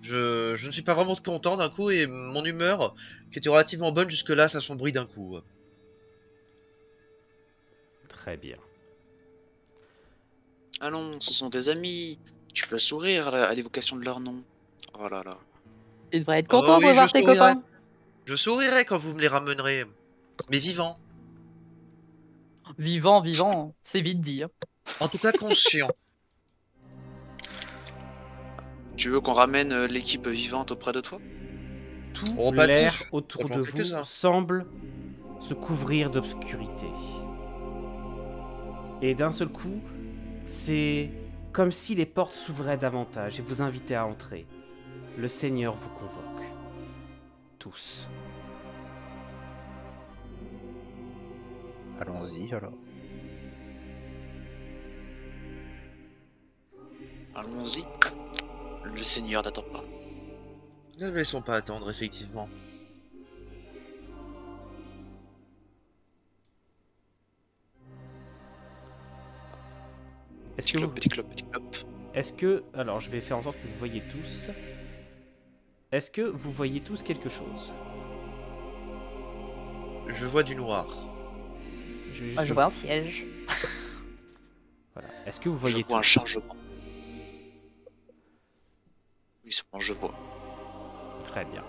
Speaker 4: Je ne suis pas vraiment content d'un coup et mon humeur, qui était relativement bonne jusque-là, s'assombrit d'un coup.
Speaker 1: Très bien.
Speaker 5: Allons, ce sont des amis. Tu peux sourire à l'évocation de leur nom. Oh là là.
Speaker 2: Il devrait être content
Speaker 4: Oh oui,
Speaker 2: de revoir
Speaker 4: je
Speaker 2: tes
Speaker 4: sourirai.
Speaker 2: copains.
Speaker 4: Je sourirai quand vous me les ramènerez. Mais vivants.
Speaker 2: Vivant, vivant, c'est vite dit. Hein.
Speaker 4: En tout cas conscients.
Speaker 5: Tu veux qu'on ramène l'équipe vivante auprès de toi?
Speaker 1: Tout
Speaker 4: Oh, pas
Speaker 1: l'air
Speaker 4: tous.
Speaker 1: autour
Speaker 4: Simplement
Speaker 1: de vous
Speaker 4: quelques-uns.
Speaker 1: semble se couvrir d'obscurité. Et d'un seul coup, c'est comme si les portes s'ouvraient davantage et vous invitaient à entrer. Le Seigneur vous convoque. Tous.
Speaker 3: Allons-y alors.
Speaker 5: Allons-y. Le Seigneur n'attend pas.
Speaker 4: Ne le laissons pas attendre, effectivement.
Speaker 1: Est-ce
Speaker 5: Petit
Speaker 1: que,
Speaker 5: clope,
Speaker 1: vous-
Speaker 5: petit clope, petit clope.
Speaker 1: est-ce que... Alors, je vais faire en sorte que vous voyez tous. Est-ce que vous voyez tous quelque chose?
Speaker 4: Je vois du noir.
Speaker 1: Je vais juste
Speaker 2: Ah, je
Speaker 1: vous-
Speaker 2: vois un siège.
Speaker 1: Voilà. Est-ce que vous
Speaker 5: Je
Speaker 1: voyez
Speaker 5: vois un
Speaker 1: tous?
Speaker 5: chargement. Oui, c'est bon, je vois.
Speaker 1: Très bien.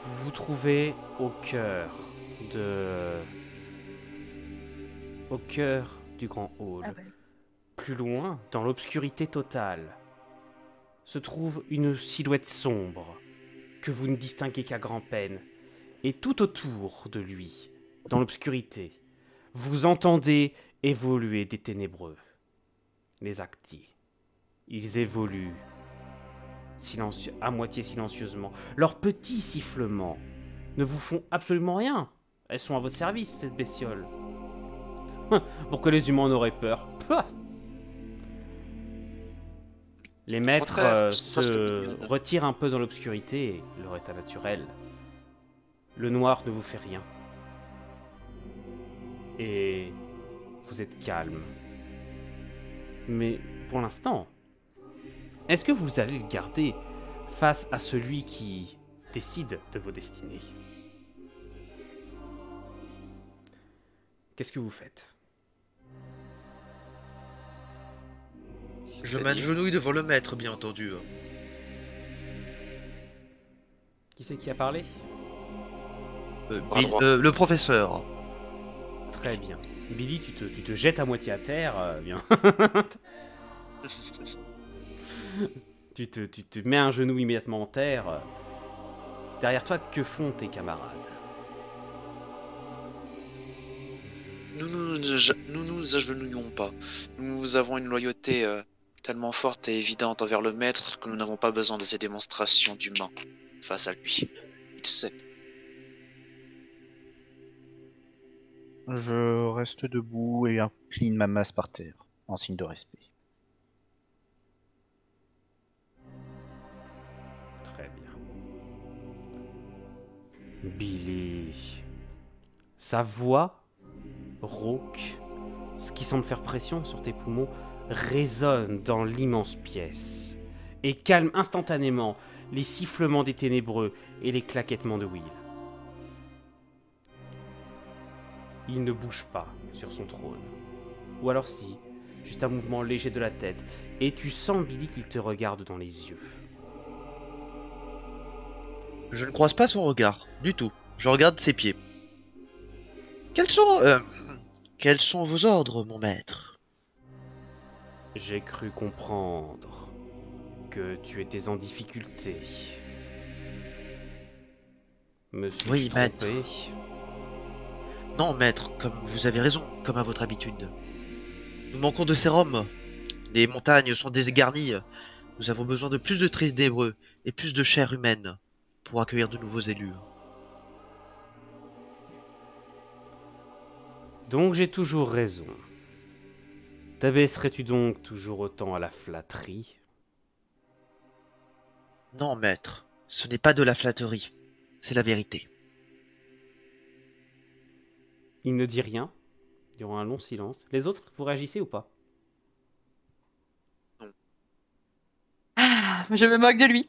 Speaker 1: Vous vous trouvez au cœur du grand hall.
Speaker 2: Ah ouais.
Speaker 1: Plus loin, dans l'obscurité totale, se trouve une silhouette sombre que vous ne distinguez qu'à grand-peine. Et tout autour de lui, dans l'obscurité, vous entendez évoluer des ténébreux. Les Acti. Ils évoluent à moitié silencieusement. Leurs petits sifflements ne vous font absolument rien. Elles sont à votre service, cette bestiole. Pour que les humains en auraient peur. Pouah. Les maîtres
Speaker 5: contraire,
Speaker 1: se
Speaker 5: ça se mignonne.
Speaker 1: retirent un peu dans l'obscurité, leur état naturel. Le noir ne vous fait rien. Et vous êtes calme. Mais pour l'instant, est-ce que vous allez le garder face à celui qui décide de vos destinées? Qu'est-ce que vous faites?
Speaker 4: Je m'agenouille devant le maître, bien entendu.
Speaker 1: Qui c'est qui a parlé?
Speaker 5: Bras droit.
Speaker 4: Le professeur.
Speaker 1: Très bien. Billy, tu te jettes à moitié à terre, viens. tu te mets un genou immédiatement en terre. Derrière toi, que font tes camarades?
Speaker 5: Nous nous agenouillons pas. Nous avons une loyauté tellement forte et évidente envers le maître que nous n'avons pas besoin de ces démonstrations d'humains face à lui. Il sait.
Speaker 3: Je reste debout et incline ma masse par terre, en signe de respect.
Speaker 1: Très bien. Billy. Sa voix rauque, ce qui semble faire pression sur tes poumons, résonne dans l'immense pièce et calme instantanément les sifflements des ténébreux et les claquettements de Will. Il ne bouge pas sur son trône. Ou alors si, juste un mouvement léger de la tête, et tu sens Billy qu'il te regarde dans les yeux.
Speaker 4: Je ne croise pas son regard, du tout. Je regarde ses pieds. Quels sont vos ordres, mon maître?
Speaker 1: J'ai cru comprendre que tu étais en difficulté. Me suis-je
Speaker 4: Oui, maître.
Speaker 1: trompé?
Speaker 4: Non, maître, comme vous avez raison, comme à votre habitude. Nous manquons de sérum. Les montagnes sont dégarnies. Nous avons besoin de plus de ténébreux et plus de chair humaine pour accueillir de nouveaux élus.
Speaker 1: Donc j'ai toujours raison. T'abaisserais-tu donc toujours autant à la flatterie?
Speaker 4: Non, maître, ce n'est pas de la flatterie, c'est la vérité.
Speaker 1: Il ne dit rien, durant un long silence. Les autres, vous réagissez ou pas?
Speaker 2: Ah, je me moque de lui.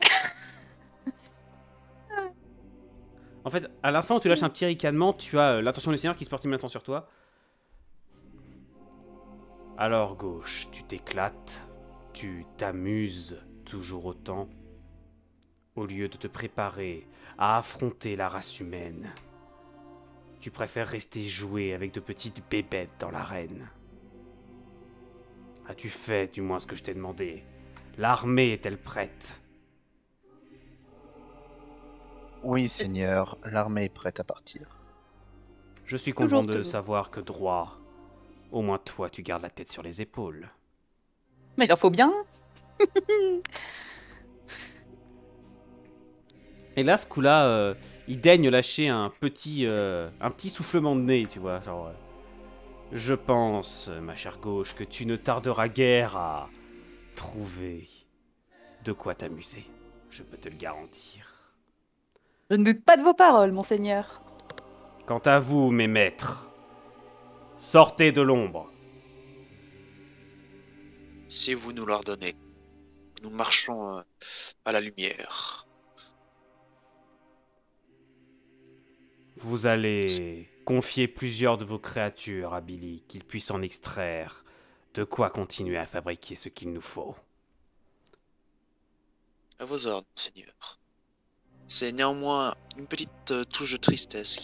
Speaker 1: En fait, à l'instant où tu lâches un petit ricanement, tu as l'attention du Seigneur qui se porte immédiatement sur toi. Alors, gauche, tu t'éclates, tu t'amuses toujours autant. Au lieu de te préparer à affronter la race humaine, tu préfères rester jouer avec de petites bébêtes dans l'arène. As-tu fait du moins ce que je t'ai demandé? L'armée est-elle prête?
Speaker 3: Oui, Seigneur, l'armée est prête à partir.
Speaker 1: Je suis content de
Speaker 2: toujours.
Speaker 1: savoir que droit, au moins toi tu gardes la tête sur les épaules.
Speaker 2: Mais il en faut bien.
Speaker 1: Et là, ce coup-là, il daigne lâcher un petit soufflement de nez, tu vois. Genre, je pense, ma chère gauche, que tu ne tarderas guère à trouver de quoi t'amuser. Je peux te le garantir.
Speaker 2: Je ne doute pas de vos paroles, monseigneur.
Speaker 1: Quant à vous, mes maîtres, sortez de l'ombre.
Speaker 5: Si vous nous l'ordonnez, nous marchons à la lumière.
Speaker 1: Vous allez confier plusieurs de vos créatures à Billy, qu'il puisse en extraire de quoi continuer à fabriquer ce qu'il nous faut.
Speaker 5: À vos ordres, Seigneur. C'est néanmoins une petite touche de tristesse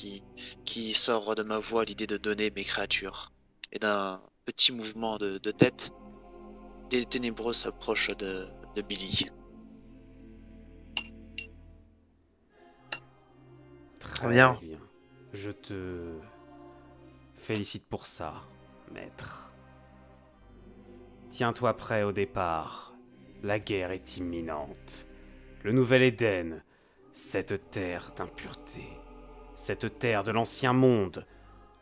Speaker 5: qui sort de ma voix à l'idée de donner mes créatures. Et d'un petit mouvement de tête, des ténébreux s'approchent de Billy.
Speaker 1: Très
Speaker 4: bien.
Speaker 1: Je te félicite pour ça, maître. Tiens-toi prêt au départ. La guerre est imminente. Le nouvel Éden, cette terre d'impureté, cette terre de l'ancien monde,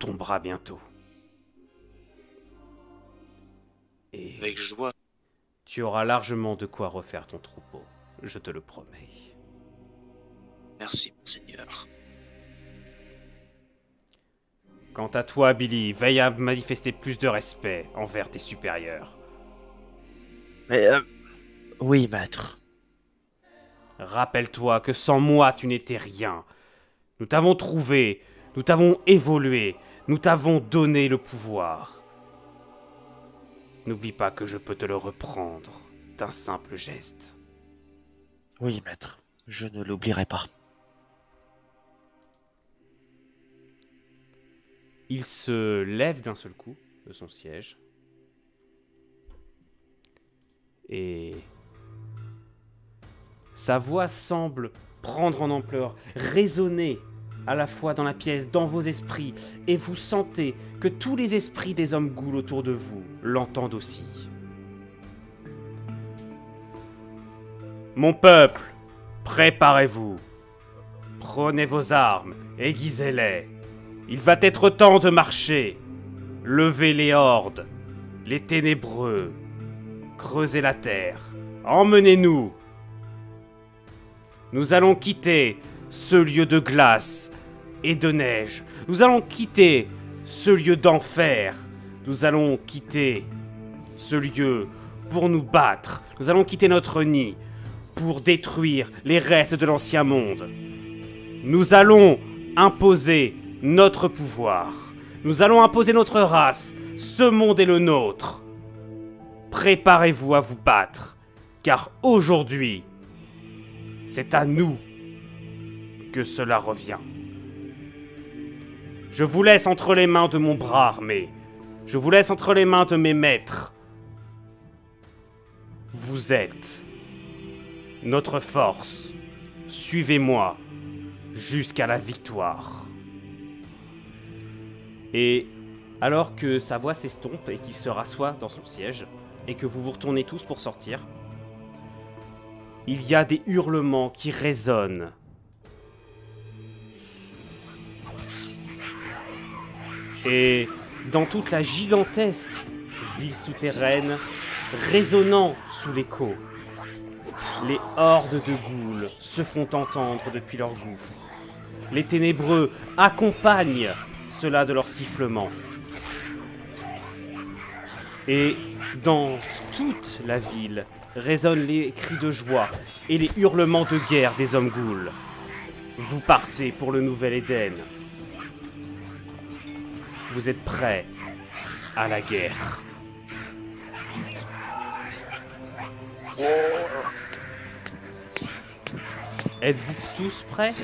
Speaker 1: tombera bientôt. Et
Speaker 5: Avec joie,
Speaker 1: tu auras largement de quoi refaire ton troupeau, je te le promets.
Speaker 5: merci, Seigneur.
Speaker 1: Quant à toi, Billy, veille à manifester plus de respect envers tes supérieurs.
Speaker 4: Mais, oui, maître.
Speaker 1: Rappelle-toi que sans moi, tu n'étais rien. Nous t'avons trouvé, nous t'avons évolué, nous t'avons donné le pouvoir. N'oublie pas que je peux te le reprendre d'un simple geste.
Speaker 4: Oui, maître. Je ne l'oublierai pas.
Speaker 1: Il se lève d'un seul coup de son siège. Et sa voix semble prendre en ampleur, résonner à la fois dans la pièce, dans vos esprits, et vous sentez que tous les esprits des hommes ghouls autour de vous l'entendent aussi. Mon peuple, préparez-vous. Prenez vos armes, aiguisez-les. Il va être temps de marcher. Levez les hordes, les ténébreux. Creusez la terre. Emmenez-nous. Nous allons quitter ce lieu de glace et de neige. Nous allons quitter ce lieu d'enfer. Nous allons quitter ce lieu pour nous battre. Nous allons quitter notre nid pour détruire les restes de l'ancien monde. Nous allons imposer notre pouvoir. Nous allons imposer notre race. Ce monde est le nôtre. Préparez-vous à vous battre, car aujourd'hui, c'est à nous que cela revient. Je vous laisse entre les mains de mon bras armé. Je vous laisse entre les mains de mes maîtres. Vous êtes notre force. Suivez-moi jusqu'à la victoire. Et alors que sa voix s'estompe et qu'il se rassoit dans son siège, et que vous vous retournez tous pour sortir, il y a des hurlements qui résonnent. Et dans toute la gigantesque ville souterraine, résonnant sous l'écho, les hordes de ghouls se font entendre depuis leur gouffre. Les ténébreux accompagnent cela de leur sifflement. Et dans toute la ville résonnent les cris de joie et les hurlements de guerre des hommes ghouls. Vous partez pour le nouvel Éden. Vous êtes prêts à la guerre. Êtes-vous tous prêts?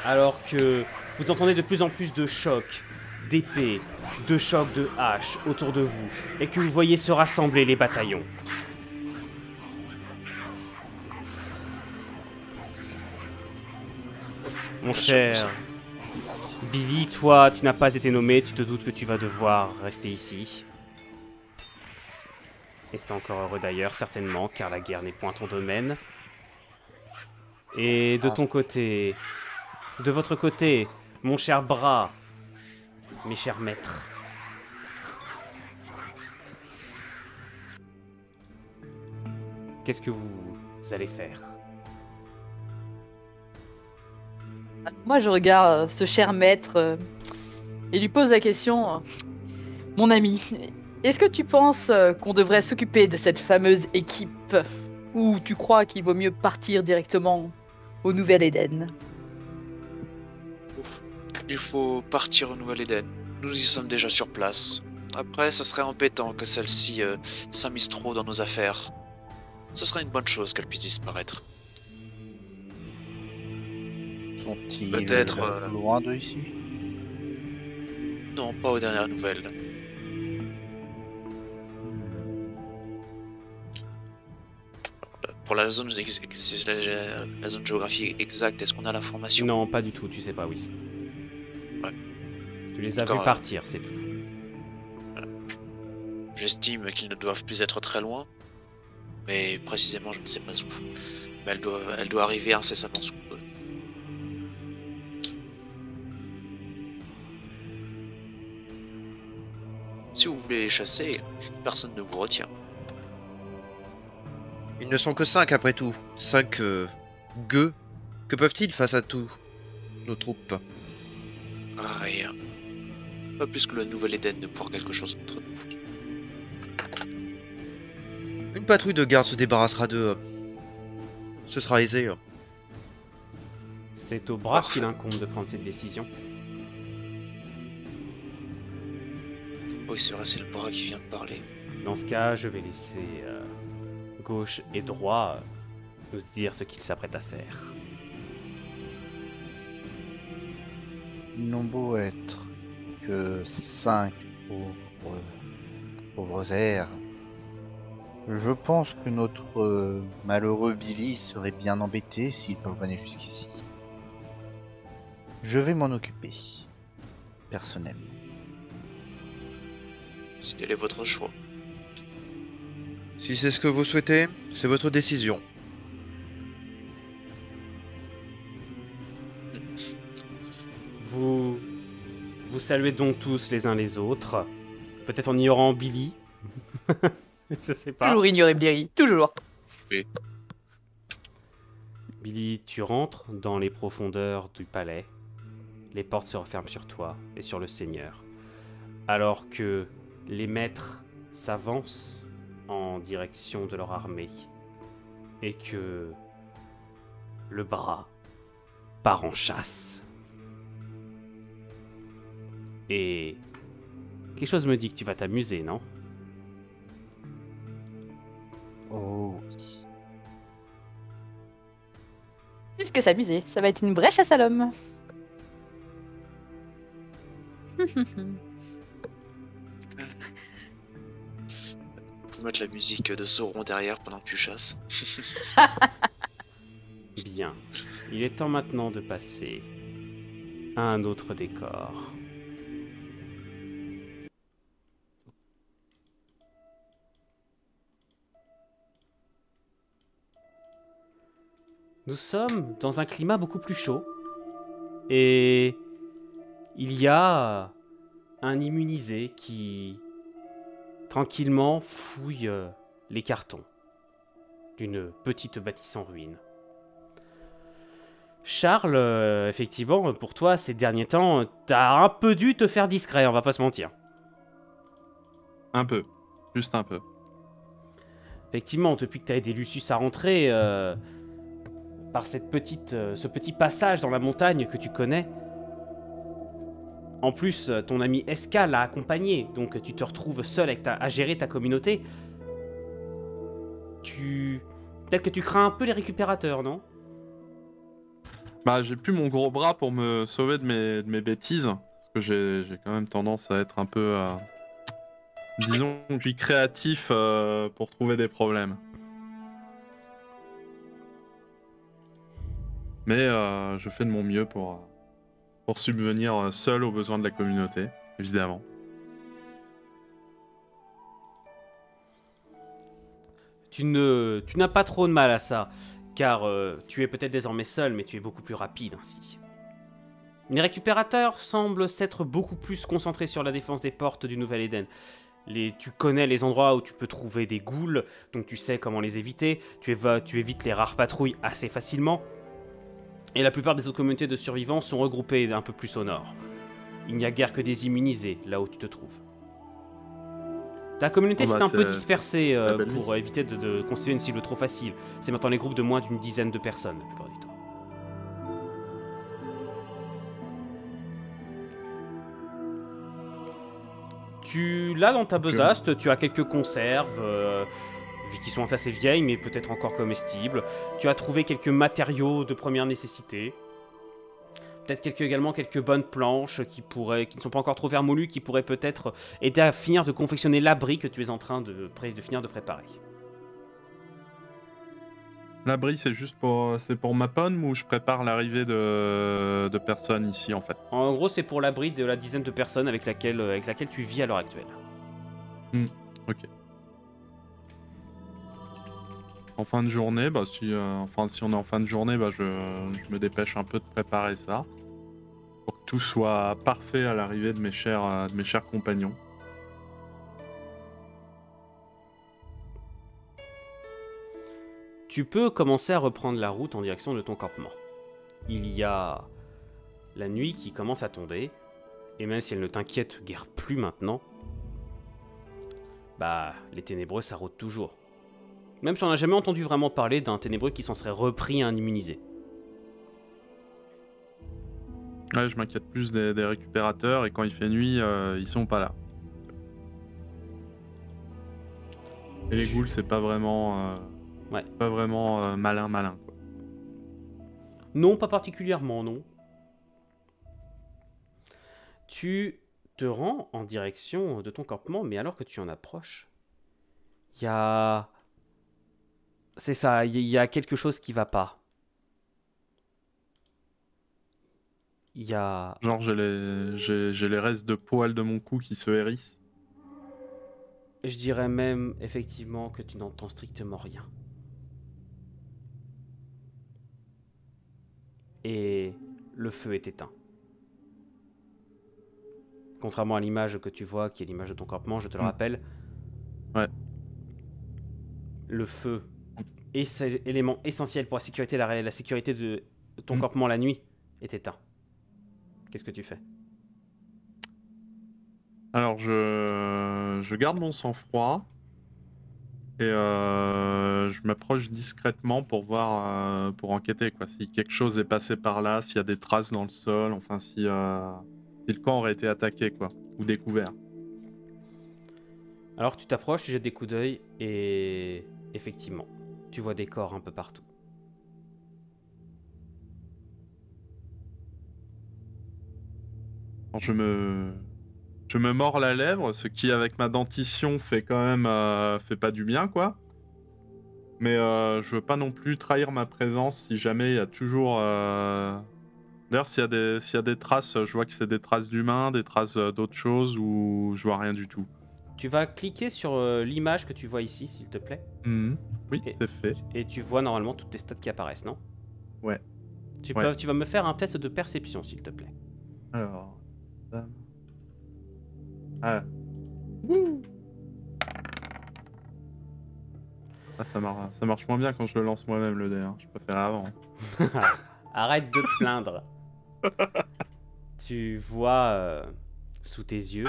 Speaker 1: Alors que vous entendez de plus en plus de chocs, d'épées, de chocs de haches autour de vous, et que vous voyez se rassembler les bataillons. Mon cher Billy, toi, tu n'as pas été nommé, tu te doutes que tu vas devoir rester ici. Et c'est encore heureux d'ailleurs, certainement, car la guerre n'est point ton domaine. Et de ton côté, de votre côté, mon cher Bras, mes chers maîtres. Qu'est-ce que vous allez faire?
Speaker 2: Moi, je regarde ce cher maître et lui pose la question. Mon ami, est-ce que tu penses qu'on devrait s'occuper de cette fameuse équipe? Ou tu crois qu'il vaut mieux partir directement au Nouvel-Éden?
Speaker 5: Il faut partir au Nouvel-Éden. Nous y sommes déjà sur place. Après, ce serait embêtant que celle-ci s'immisce trop dans nos affaires. Ce serait une bonne chose qu'elle puisse disparaître.
Speaker 3: Sont-ils
Speaker 5: Peut-être,
Speaker 3: loin de ici?
Speaker 5: Non, pas aux dernières nouvelles. Pour la zone, la zone géographique exacte, est-ce qu'on a l'information?
Speaker 1: Non, pas du tout, tu sais pas, oui.
Speaker 5: Ouais.
Speaker 1: Tu les as vus
Speaker 5: D'accord,
Speaker 1: partir, c'est tout.
Speaker 5: J'estime qu'ils ne doivent plus être très loin, mais précisément je ne sais pas où. Mais elle doit arriver incessamment sous peu. Si vous voulez les chasser, personne ne vous retient.
Speaker 4: Ils ne sont que 5 après tout. 5 gueux. Que peuvent-ils face à tous nos troupes?
Speaker 5: Rien. Pas plus que le Nouvel-Éden ne pourra quelque chose contre nous.
Speaker 4: Une patrouille de garde se débarrassera d'eux. Ce sera aisé.
Speaker 1: C'est au Bras qu'il incombe de prendre cette décision.
Speaker 5: Oui, c'est vrai, c'est le bras qui vient de parler.
Speaker 1: Dans ce cas, je vais laisser gauche et droit nous dire ce qu'ils s'apprêtent à faire.
Speaker 3: Ils n'ont beau être que 5 pauvres airs. Je pense que notre malheureux Billy serait bien embêté s'il parvenait jusqu'ici. Je vais m'en occuper, personnellement.
Speaker 5: Si tel est votre choix.
Speaker 4: Si c'est ce que vous souhaitez, c'est votre décision.
Speaker 1: Vous saluez donc tous les uns les autres. Peut-être en ignorant Billy. Je sais pas.
Speaker 2: Toujours ignorer Billy, toujours.
Speaker 1: Billy, tu rentres dans les profondeurs du palais. Les portes se referment sur toi et sur le seigneur. Alors que les maîtres s'avancent en direction de leur armée. Et que le Bras part en chasse. Et quelque chose me dit que tu vas t'amuser, non?
Speaker 3: Oh oui.
Speaker 2: Plus que s'amuser, ça va être une vraie chasse à l'homme.
Speaker 5: Faut mettre la musique de Sauron derrière pendant que tu chasses.
Speaker 1: Bien. Il est temps maintenant de passer à un autre décor. Nous sommes dans un climat beaucoup plus chaud. Et il y a un immunisé qui tranquillement fouille les cartons d'une petite bâtisse en ruine. Charles, effectivement, pour toi, ces derniers temps, t'as un peu dû te faire discret, on va pas se mentir.
Speaker 6: Un peu. Juste un peu.
Speaker 1: Effectivement, depuis que t'as aidé Lucius à rentrer, par ce petit passage dans la montagne que tu connais, en plus, ton ami Eska l'a accompagné, donc tu te retrouves seul à gérer ta communauté. Peut-être que tu crains un peu les récupérateurs, non?
Speaker 6: Bah, j'ai plus mon gros bras pour me sauver de mes bêtises. Parce que j'ai quand même tendance à être un peu... disons que je suis créatif pour trouver des problèmes. Mais je fais de mon mieux pour subvenir seul aux besoins de la communauté, évidemment.
Speaker 1: Tu n'as pas trop de mal à ça, car tu es peut-être désormais seul, mais tu es beaucoup plus rapide ainsi. Les récupérateurs semblent s'être beaucoup plus concentrés sur la défense des portes du Nouvel Éden. Tu connais les endroits où tu peux trouver des ghouls, donc tu sais comment les éviter, tu évites les rares patrouilles assez facilement, et la plupart des autres communautés de survivants sont regroupées un peu plus au nord. Il n'y a guère que des immunisés là où tu te trouves. Ta communauté s'est un peu dispersée pour éviter de constituer une cible trop facile. C'est maintenant les groupes de moins d'une dizaine de personnes la plupart du temps. Là dans ta besace, tu as quelques conserves qui sont assez vieilles mais peut-être encore comestibles. Tu as trouvé quelques matériaux de première nécessité. Peut-être également quelques bonnes planches qui ne sont pas encore trop vermoulues, qui pourraient peut-être aider à finir de confectionner l'abri que tu es en train de finir de préparer.
Speaker 6: L'abri, c'est juste pour ma pomme ou je prépare l'arrivée de personnes ici en fait?
Speaker 1: En gros, c'est pour l'abri de la dizaine de personnes avec laquelle tu vis à l'heure actuelle.
Speaker 6: Ok. En fin de journée, bah si on est en fin de journée, bah je me dépêche un peu de préparer ça pour que tout soit parfait à l'arrivée de mes chers compagnons.
Speaker 1: Tu peux commencer à reprendre la route en direction de ton campement. Il y a la nuit qui commence à tomber, et même si elle ne t'inquiète guère plus maintenant, bah les ténébreux ça rôde toujours. Même si on n'a jamais entendu vraiment parler d'un ténébreux qui s'en serait repris à un immunisé.
Speaker 6: Ouais, je m'inquiète plus des récupérateurs et quand il fait nuit, ils sont pas là. Et les ghouls, c'est pas vraiment, malin quoi.
Speaker 1: Non, pas particulièrement, non. Tu te rends en direction de ton campement, mais alors que tu en approches, il y a... C'est ça, il y a quelque chose qui va pas. Il y a...
Speaker 6: Genre j'ai les restes de poils de mon cou qui se hérissent.
Speaker 1: Je dirais même, effectivement, que tu n'entends strictement rien. Et le feu est éteint. Contrairement à l'image que tu vois, qui est l'image de ton campement, je te le rappelle.
Speaker 6: Ouais.
Speaker 1: Le feu est cet élément essentiel pour la sécurité de ton campement la nuit est éteint. Qu'est-ce que tu fais?
Speaker 6: Alors je garde mon sang-froid et je m'approche discrètement pour voir, pour enquêter quoi. Si quelque chose est passé par là, s'il y a des traces dans le sol, enfin si le camp aurait été attaqué quoi, ou découvert.
Speaker 1: Alors tu t'approches, tu jettes des coups d'œil et effectivement, tu vois des corps un peu partout.
Speaker 6: Alors, je me mords la lèvre, ce qui avec ma dentition fait quand même fait pas du bien quoi. Mais je veux pas non plus trahir ma présence si jamais il y a toujours... D'ailleurs s'il y a des traces, je vois que c'est des traces d'humains, des traces d'autres choses ou je vois rien du tout.
Speaker 1: Tu vas cliquer sur l'image que tu vois ici s'il te plaît.
Speaker 6: Oui, c'est fait.
Speaker 1: Et tu vois normalement toutes tes stats qui apparaissent, non?
Speaker 6: Ouais.
Speaker 1: Tu vas me faire un test de perception s'il te plaît.
Speaker 6: Alors... Ah. Wouh. Ah, ça marche moins bien quand je le lance moi-même le dé, hein. Je préfère avant.
Speaker 1: Arrête de te plaindre. Tu vois sous tes yeux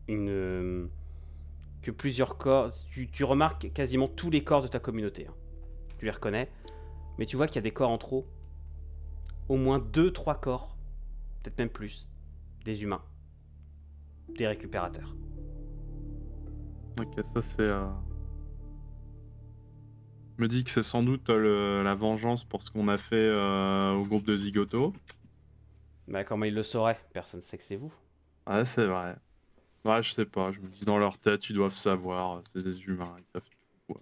Speaker 1: que plusieurs corps... Tu remarques quasiment tous les corps de ta communauté. Hein. Tu les reconnais. Mais tu vois qu'il y a des corps en trop. Au moins 2-3 corps. Peut-être même plus. Des humains. Des récupérateurs.
Speaker 6: Ok, ça c'est... Je me dis que c'est sans doute la vengeance pour ce qu'on a fait au groupe de Zigoto.
Speaker 1: Bah, comment ils le sauraient? Personne ne sait que c'est vous.
Speaker 6: Ouais, c'est vrai. Ouais, je sais pas, je me dis dans leur tête, ils doivent savoir, c'est des humains, ils savent tout. Ouais.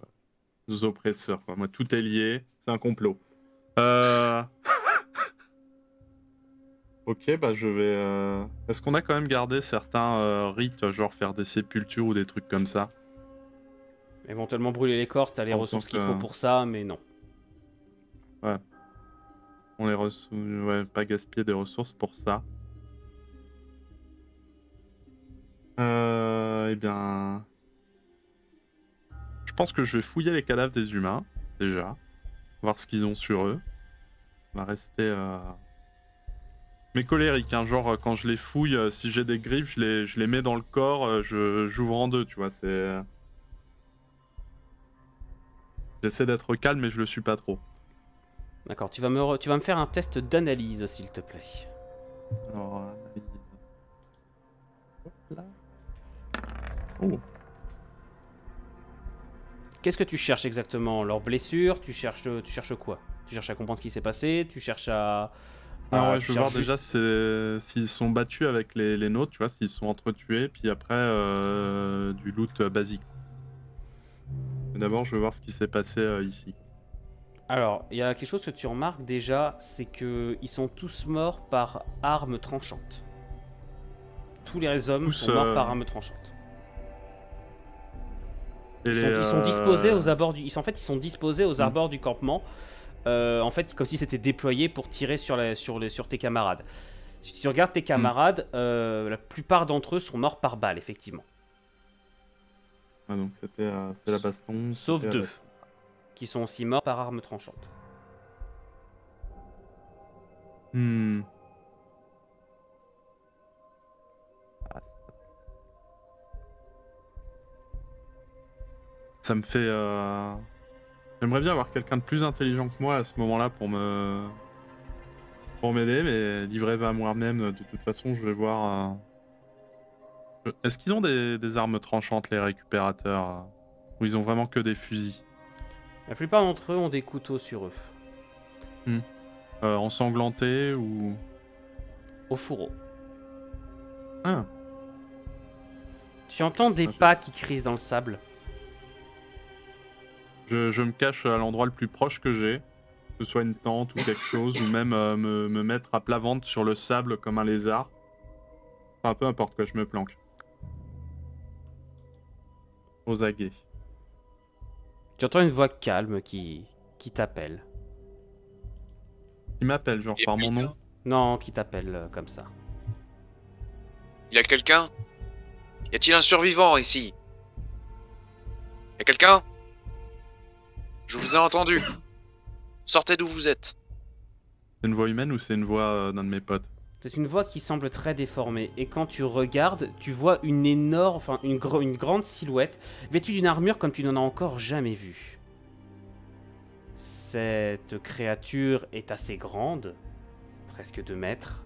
Speaker 6: Des oppresseurs, quoi. Moi, tout est lié, c'est un complot. Ok, bah je vais... Est-ce qu'on a quand même gardé certains rites, genre faire des sépultures ou des trucs comme ça?
Speaker 1: Éventuellement brûler les corps, t'as les
Speaker 6: En
Speaker 1: ressources
Speaker 6: tant
Speaker 1: qu'il
Speaker 6: que-
Speaker 1: faut pour ça, mais non.
Speaker 6: On les ouais, pas gaspiller des ressources pour ça. Eh bien... Je pense que je vais fouiller les cadavres des humains, déjà. Voir ce qu'ils ont sur eux. On va rester... Mais colérique, hein, genre quand je les fouille, si j'ai des griffes, je les mets dans le corps, j'ouvre en deux, tu vois, c'est... J'essaie d'être calme, mais je le suis pas trop.
Speaker 1: D'accord, tu vas me faire un test d'analyse, s'il te plaît.
Speaker 6: Alors, analyse. Hop là. Oh.
Speaker 1: Qu'est-ce que tu cherches exactement? Leurs blessures? Tu cherches quoi? Tu cherches à comprendre ce qui s'est passé? Tu cherches à...
Speaker 6: Ah ouais,
Speaker 1: tu
Speaker 6: je veux voir
Speaker 1: cherches
Speaker 6: déjà s'ils sont battus avec les nôtres, tu vois, s'ils sont entretués, puis après du loot basique. D'abord, je veux voir ce qui s'est passé ici.
Speaker 1: Alors, il y a quelque chose que tu remarques déjà, c'est que ils sont tous morts par arme tranchante. Tous les hommes
Speaker 6: Tous,
Speaker 1: sont morts par arme tranchante.
Speaker 6: Et
Speaker 1: Ils sont disposés aux abords du... ils sont disposés aux
Speaker 6: Mm.
Speaker 1: abords du campement. En fait, comme si c'était déployé pour tirer sur tes camarades. Si tu regardes tes camarades, la plupart d'entre eux sont morts par balle, effectivement.
Speaker 6: Ah, donc c'est la baston.
Speaker 1: Sauf
Speaker 6: c'était la
Speaker 1: deux,
Speaker 6: baston.
Speaker 1: qui sont aussi morts par arme tranchante.
Speaker 6: Hmm. Ça me fait... J'aimerais bien avoir quelqu'un de plus intelligent que moi à ce moment-là pour m'aider, mais livré à moi-même, de toute façon, je vais voir... Est-ce qu'ils ont des armes tranchantes, les récupérateurs ou ils ont vraiment que des fusils?
Speaker 1: La plupart d'entre eux ont des couteaux sur eux,
Speaker 6: Ensanglantés ou...
Speaker 1: au fourreau.
Speaker 6: Ah,
Speaker 1: Tu entends des
Speaker 6: Ok.
Speaker 1: pas qui crissent dans le sable.
Speaker 6: je me cache à l'endroit le plus proche que j'ai, que ce soit une tente ou quelque chose, ou même me mettre à plat ventre sur le sable comme un lézard. Enfin, peu importe quoi, je me planque. Aux aguets.
Speaker 1: Tu entends une voix calme qui t'appelle.
Speaker 6: Il m'appelle, genre
Speaker 5: Et
Speaker 6: par mon
Speaker 5: putain,
Speaker 6: nom.
Speaker 1: Non, qui t'appelle comme ça.
Speaker 5: Y a quelqu'un? Y a-t-il un survivant ici? Y a quelqu'un? Je vous ai entendu. Sortez d'où vous êtes.
Speaker 6: C'est une voix humaine ou c'est une voix d'un de mes potes?
Speaker 1: C'est une voix qui semble très déformée. Et quand tu regardes, tu vois une énorme, enfin une grande silhouette, vêtue d'une armure comme tu n'en as encore jamais vu. Cette créature est assez grande, presque 2 mètres.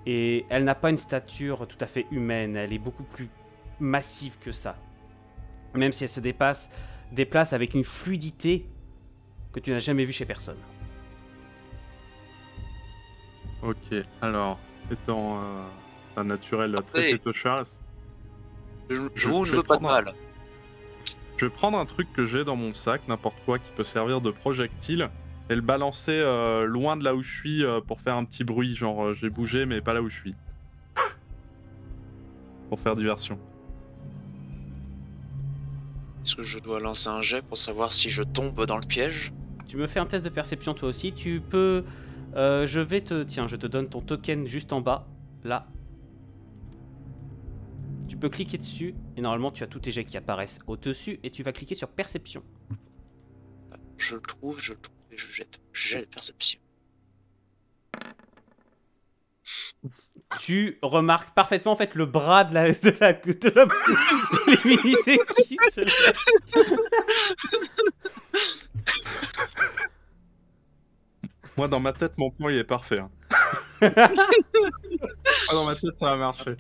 Speaker 1: Et elle n'a pas une stature tout à fait humaine, elle est beaucoup plus massive que ça. Même si elle se déplace avec une fluidité que tu n'as jamais vue chez personne.
Speaker 6: Ok, alors, étant un naturel très
Speaker 5: Après-
Speaker 6: pétochard,
Speaker 5: Je
Speaker 6: Je
Speaker 5: ne
Speaker 6: vais
Speaker 5: veux pas de
Speaker 6: prendre un-
Speaker 5: mal.
Speaker 6: je vais prendre un truc que j'ai dans mon sac, n'importe quoi, qui peut servir de projectile, et le balancer loin de là où je suis pour faire un petit bruit, genre j'ai bougé mais pas là où je suis. Pour faire diversion.
Speaker 5: Est-ce que je dois lancer un jet pour savoir si je tombe dans le piège?
Speaker 1: Tu me fais un test de perception toi aussi. Tu peux... Tiens, je te donne ton token juste en bas. Là. Tu peux cliquer dessus. Et normalement, tu as tous tes jets qui apparaissent au-dessus. Et tu vas cliquer sur perception.
Speaker 5: Je le trouve et je jette. Jet de perception.
Speaker 1: Tu remarques parfaitement en fait le bras de l'homme luminisé qui se lève.
Speaker 6: Moi dans ma tête mon plan il est parfait. Hein. Moi, dans ma tête ça va marcher.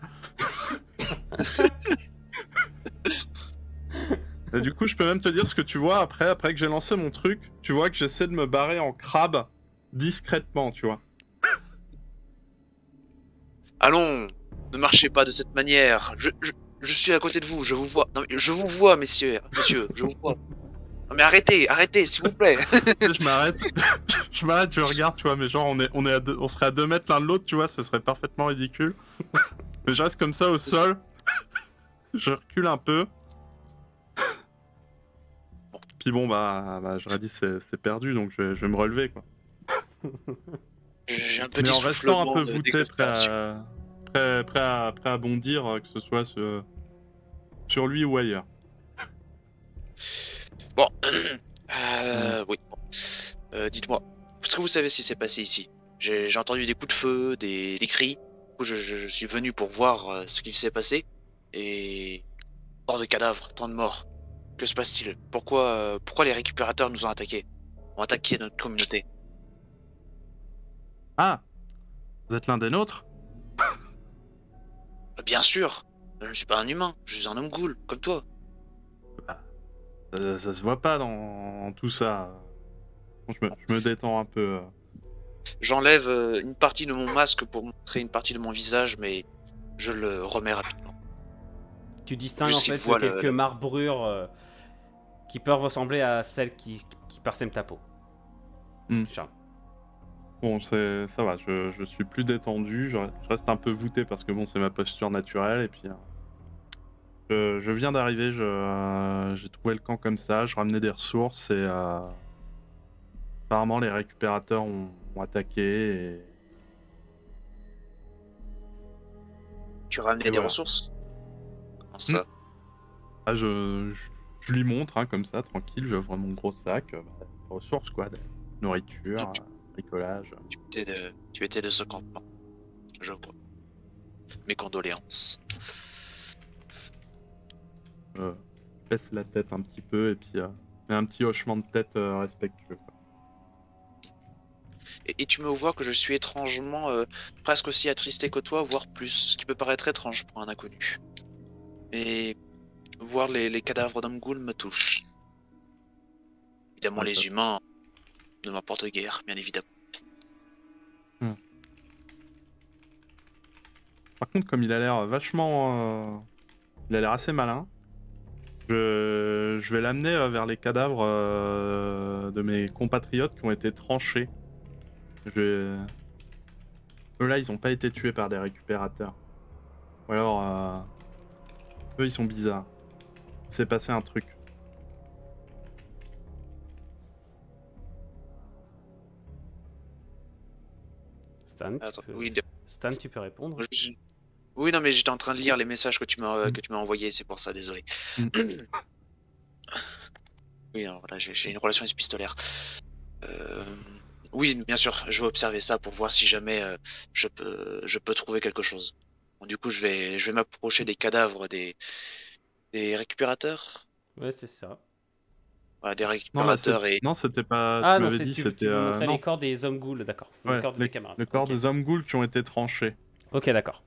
Speaker 6: Et du coup, je peux même te dire ce que tu vois après que j'ai lancé mon truc. Tu vois que j'essaie de me barrer en crabe discrètement, tu vois.
Speaker 5: Allons, ne marchez pas de cette manière. Je suis à côté de vous, je vous vois. Non, mais je vous vois, messieurs, je vous vois. Non, mais arrêtez, s'il vous plaît.
Speaker 6: Tu sais, je m'arrête, je m'arrête, je regarde, tu vois, mais genre on serait à 2 mètres l'un de l'autre, tu vois, ce serait parfaitement ridicule. Mais je reste comme ça au sol, je recule un peu. Puis bon, bah j'aurais dit c'est perdu, donc je vais me relever, quoi.
Speaker 5: J'ai un
Speaker 6: Mais
Speaker 5: petit
Speaker 6: en restant un
Speaker 5: soufflement
Speaker 6: peu voûté,
Speaker 5: d'exaspération.
Speaker 6: prêt à bondir, que ce soit sur lui ou ailleurs.
Speaker 5: Bon, oui. Bon. Dites-moi, est-ce que vous savez ce qui s'est passé ici? J'ai entendu des coups de feu, des cris. Du coup, je suis venu pour voir ce qui s'est passé. Et tant de cadavres, tant de morts. Que se passe-t-il? Pourquoi les récupérateurs nous ont attaqués? Ont attaqué notre communauté?
Speaker 6: Ah, vous êtes l'un des nôtres?
Speaker 5: Bien sûr, je ne suis pas un humain, je suis un homme ghoul, comme toi.
Speaker 6: Ça se voit pas dans tout ça. Bon, je me détends un peu.
Speaker 5: J'enlève une partie de mon masque pour montrer une partie de mon visage, mais je le remets rapidement.
Speaker 1: Tu distingues
Speaker 5: Juste
Speaker 1: en
Speaker 5: qu'il
Speaker 1: fait
Speaker 5: voit
Speaker 1: quelques marbrures qui peuvent ressembler à celles qui parsèment ta peau. Charles.
Speaker 6: Bon, ça va, je suis plus détendu, je reste un peu voûté parce que bon, c'est ma posture naturelle, et puis je viens d'arriver, j'ai trouvé le camp comme ça, je ramenais des ressources, et apparemment les récupérateurs ont attaqué, et
Speaker 5: Tu ramenais
Speaker 6: Et
Speaker 5: des
Speaker 6: voilà.
Speaker 5: ressources? Comment ça?
Speaker 6: ah, je lui montre, hein, comme ça, tranquille, j'ouvre mon gros sac, des ressources quoi, de nourriture, bricolage.
Speaker 5: Tu étais de ce campement. Je vois. Mes condoléances.
Speaker 6: Je baisse la tête un petit peu, et puis un petit hochement de tête respectueux, quoi.
Speaker 5: Et tu me vois que je suis étrangement presque aussi attristé que toi, voire plus, ce qui peut paraître étrange pour un inconnu. Mais voir les cadavres d'hommes ghouls me touche. Évidemment,
Speaker 6: Ouais,
Speaker 5: les
Speaker 6: ça-
Speaker 5: humains ne m'apportent guère, bien évidemment.
Speaker 6: Par contre, comme il a l'air vachement... il a l'air assez malin, je vais l'amener vers les cadavres de mes compatriotes qui ont été tranchés. Eux là, ils ont pas été tués par des récupérateurs. Ou alors, eux, ils sont bizarres. Il s'est passé un truc.
Speaker 1: Stan,
Speaker 5: Attends,
Speaker 1: tu peux...
Speaker 5: oui,
Speaker 1: Stan, tu peux répondre.
Speaker 5: oui, non, mais j'étais en train de lire les messages que tu m'as envoyés, c'est pour ça, désolé.
Speaker 6: Mm.
Speaker 5: Oui, alors voilà, j'ai une relation épistolaire. Oui, bien sûr, je vais observer ça pour voir si jamais je peux trouver quelque chose. Bon, du coup, je vais m'approcher des cadavres des récupérateurs.
Speaker 1: Ouais, c'est ça.
Speaker 5: Ouais, des
Speaker 6: Non,
Speaker 5: récupérateurs et
Speaker 6: non, c'était pas...
Speaker 1: Ah
Speaker 6: Tu
Speaker 1: non,
Speaker 6: m'avais dit
Speaker 1: tu
Speaker 6: c'était...
Speaker 1: veux montrer
Speaker 6: non.
Speaker 1: les corps des hommes ghouls, d'accord.
Speaker 6: Ouais,
Speaker 1: Les corps de tes camarades.
Speaker 6: le corps
Speaker 1: Ok.
Speaker 6: des hommes ghouls qui ont été tranchés.
Speaker 1: Ok, d'accord.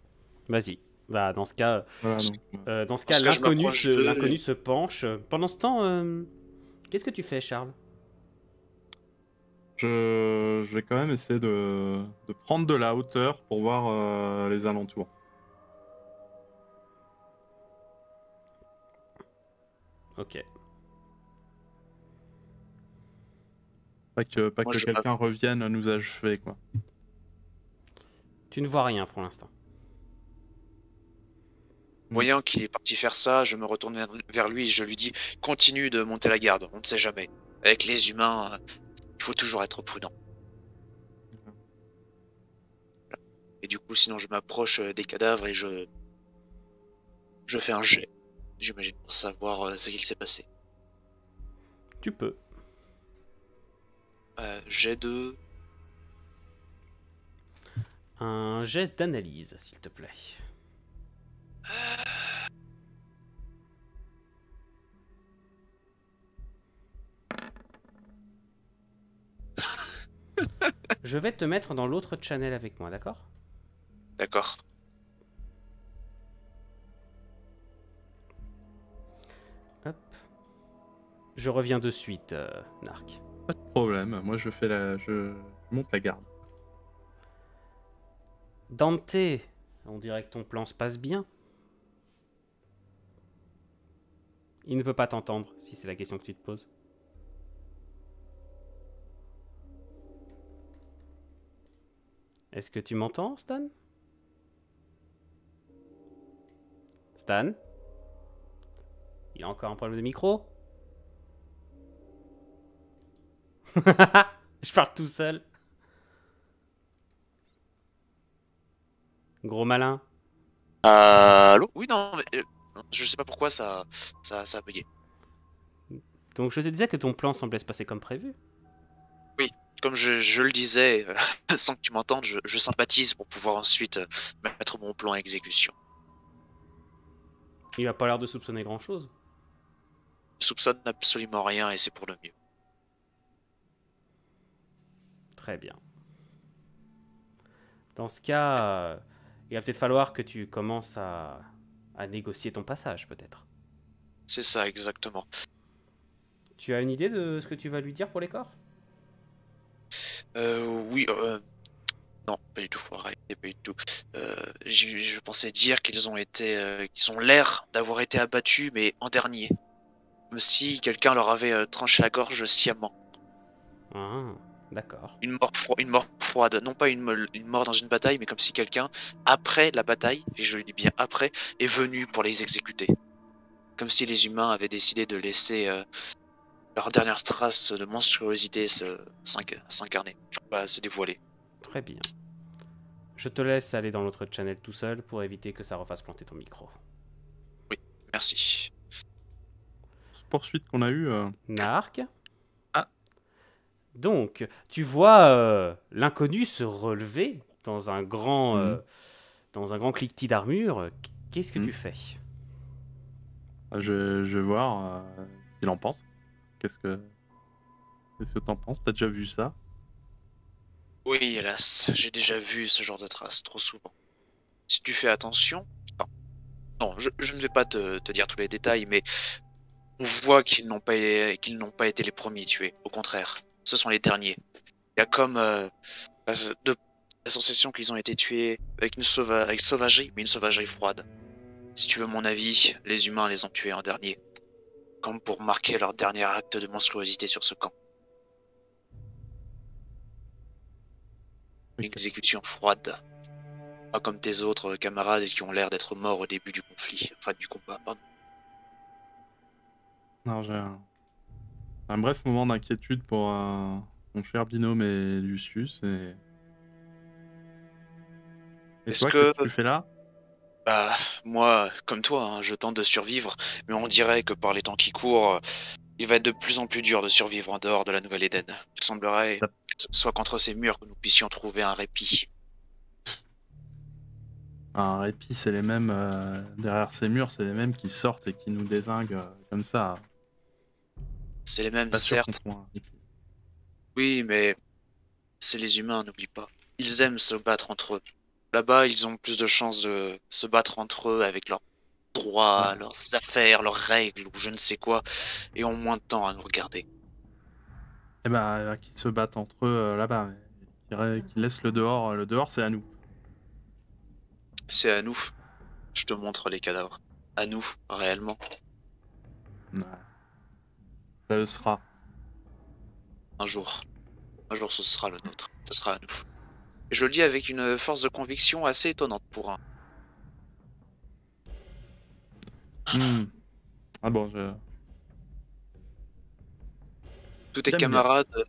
Speaker 1: Vas-y. Bah, dans ce cas,
Speaker 6: Voilà, donc...
Speaker 5: Parce que je m'approche de-
Speaker 1: l'inconnu se penche. Pendant ce temps, qu'est-ce que tu fais, Charles?
Speaker 6: je vais quand même essayer de prendre de la hauteur pour voir les alentours.
Speaker 1: Ok.
Speaker 6: Pas que
Speaker 5: Moi, je
Speaker 6: quelqu'un revienne nous achever, quoi.
Speaker 1: Tu ne vois rien pour l'instant.
Speaker 5: Voyant qu'il est parti faire ça, je me retourne vers lui et je lui dis continue de monter la garde, on ne sait jamais. Avec les humains, il faut toujours être prudent. Et du coup, sinon, je m'approche des cadavres et je fais un jet, j'imagine, pour savoir ce qu'il s'est passé.
Speaker 1: Tu peux.
Speaker 5: Jet de...
Speaker 1: Un jet d'analyse, s'il te plaît. Je vais te mettre dans l'autre channel avec moi, d'accord?
Speaker 5: D'accord.
Speaker 1: Hop. Je reviens de suite, Narc.
Speaker 6: Pas de problème, moi je monte la garde.
Speaker 1: Dante, on dirait que ton plan se passe bien. Il ne peut pas t'entendre, si c'est la question que tu te poses. Est-ce que tu m'entends, Stan? Stan? Il a encore un problème de micro? Je parle tout seul. Gros malin.
Speaker 5: Allô? Oui, non, mais je sais pas pourquoi ça a bugué.
Speaker 1: Donc je te disais que ton plan semblait se passer comme prévu.
Speaker 5: Comme je le disais, sans que tu m'entendes, je sympathise pour pouvoir ensuite mettre mon plan à exécution.
Speaker 1: Il a pas l'air de soupçonner grand-chose.
Speaker 5: Je soupçonne absolument rien et c'est pour le mieux.
Speaker 1: Très bien. Dans ce cas, il va peut-être falloir que tu commences à négocier ton passage, peut-être.
Speaker 5: C'est ça, exactement.
Speaker 1: Tu as une idée de ce que tu vas lui dire pour les corps?
Speaker 5: Oui, non, pas du tout, arrêtez, pas du tout. Je pensais dire qu'ils ont l'air d'avoir été abattus, mais en dernier. Comme si quelqu'un leur avait tranché la gorge sciemment.
Speaker 1: Ah, d'accord.
Speaker 5: Une mort froide, non pas une mort dans une bataille, mais comme si quelqu'un, après la bataille, et je le dis bien après, est venu pour les exécuter. Comme si les humains avaient décidé de laisser leur dernière trace de monstruosité s'incarner, se dévoiler.
Speaker 1: Très bien. Je te laisse aller dans l'autre channel tout seul pour éviter que ça refasse planter ton micro.
Speaker 5: Merci.
Speaker 6: Poursuite qu'on a eue.
Speaker 1: Narc.
Speaker 6: Ah.
Speaker 1: Donc, tu vois l'inconnu se relever dans un grand, cliquetis d'armure. Qu'est-ce que tu fais?
Speaker 6: Je vais voir ce qu'il en pense. Qu'est-ce que t'en penses? T'as déjà vu ça?
Speaker 5: Oui, hélas, j'ai déjà vu ce genre de traces trop souvent. Si tu fais attention, enfin, non, je ne vais pas te dire tous les détails, mais on voit qu'ils n'ont pas été les premiers tués. Au contraire, ce sont les derniers. Il y a comme la sensation qu'ils ont été tués avec avec sauvagerie, mais une sauvagerie froide. Si tu veux mon avis, les humains les ont tués en dernier, comme pour marquer leur dernier acte de monstruosité sur ce camp. Une exécution froide. Pas comme tes autres camarades qui ont l'air d'être morts au début du conflit. Enfin, du combat, pardon.
Speaker 6: Non, j'ai un bref moment d'inquiétude pour mon cher binôme et Lucius. Et
Speaker 5: Est-ce
Speaker 6: toi,
Speaker 5: que...
Speaker 6: qu'est-ce que tu fais là?
Speaker 5: Bah, moi, comme toi, hein, je tente de survivre, mais on dirait que par les temps qui courent, il va être de plus en plus dur de survivre en dehors de la Nouvelle-Éden. Il semblerait que ce soit contre ces murs que nous puissions trouver un répit.
Speaker 6: Un répit, c'est les mêmes derrière ces murs, c'est les mêmes qui sortent et qui nous dézinguent comme ça.
Speaker 5: C'est les mêmes,
Speaker 6: Pas sûr
Speaker 5: certes.
Speaker 6: qu'on trouve un répit.
Speaker 5: Oui, mais c'est les humains, n'oublie pas. Ils aiment se battre entre eux. Là-bas, ils ont plus de chances de se battre entre eux avec leurs droits, leurs affaires, leurs règles ou je ne sais quoi, et ont moins de temps à nous regarder.
Speaker 6: Eh ben, qu'ils se battent entre eux là-bas, qu'ils laissent le dehors c'est à nous.
Speaker 5: C'est à nous. Je te montre les cadavres. À nous, réellement.
Speaker 6: Ouais. Ça le sera.
Speaker 5: Un jour, ce sera le nôtre. Ce sera à nous. Et je le dis avec une force de conviction assez étonnante pour un.
Speaker 6: Ah bon,
Speaker 5: Tous tes
Speaker 6: J'aime
Speaker 5: camarades.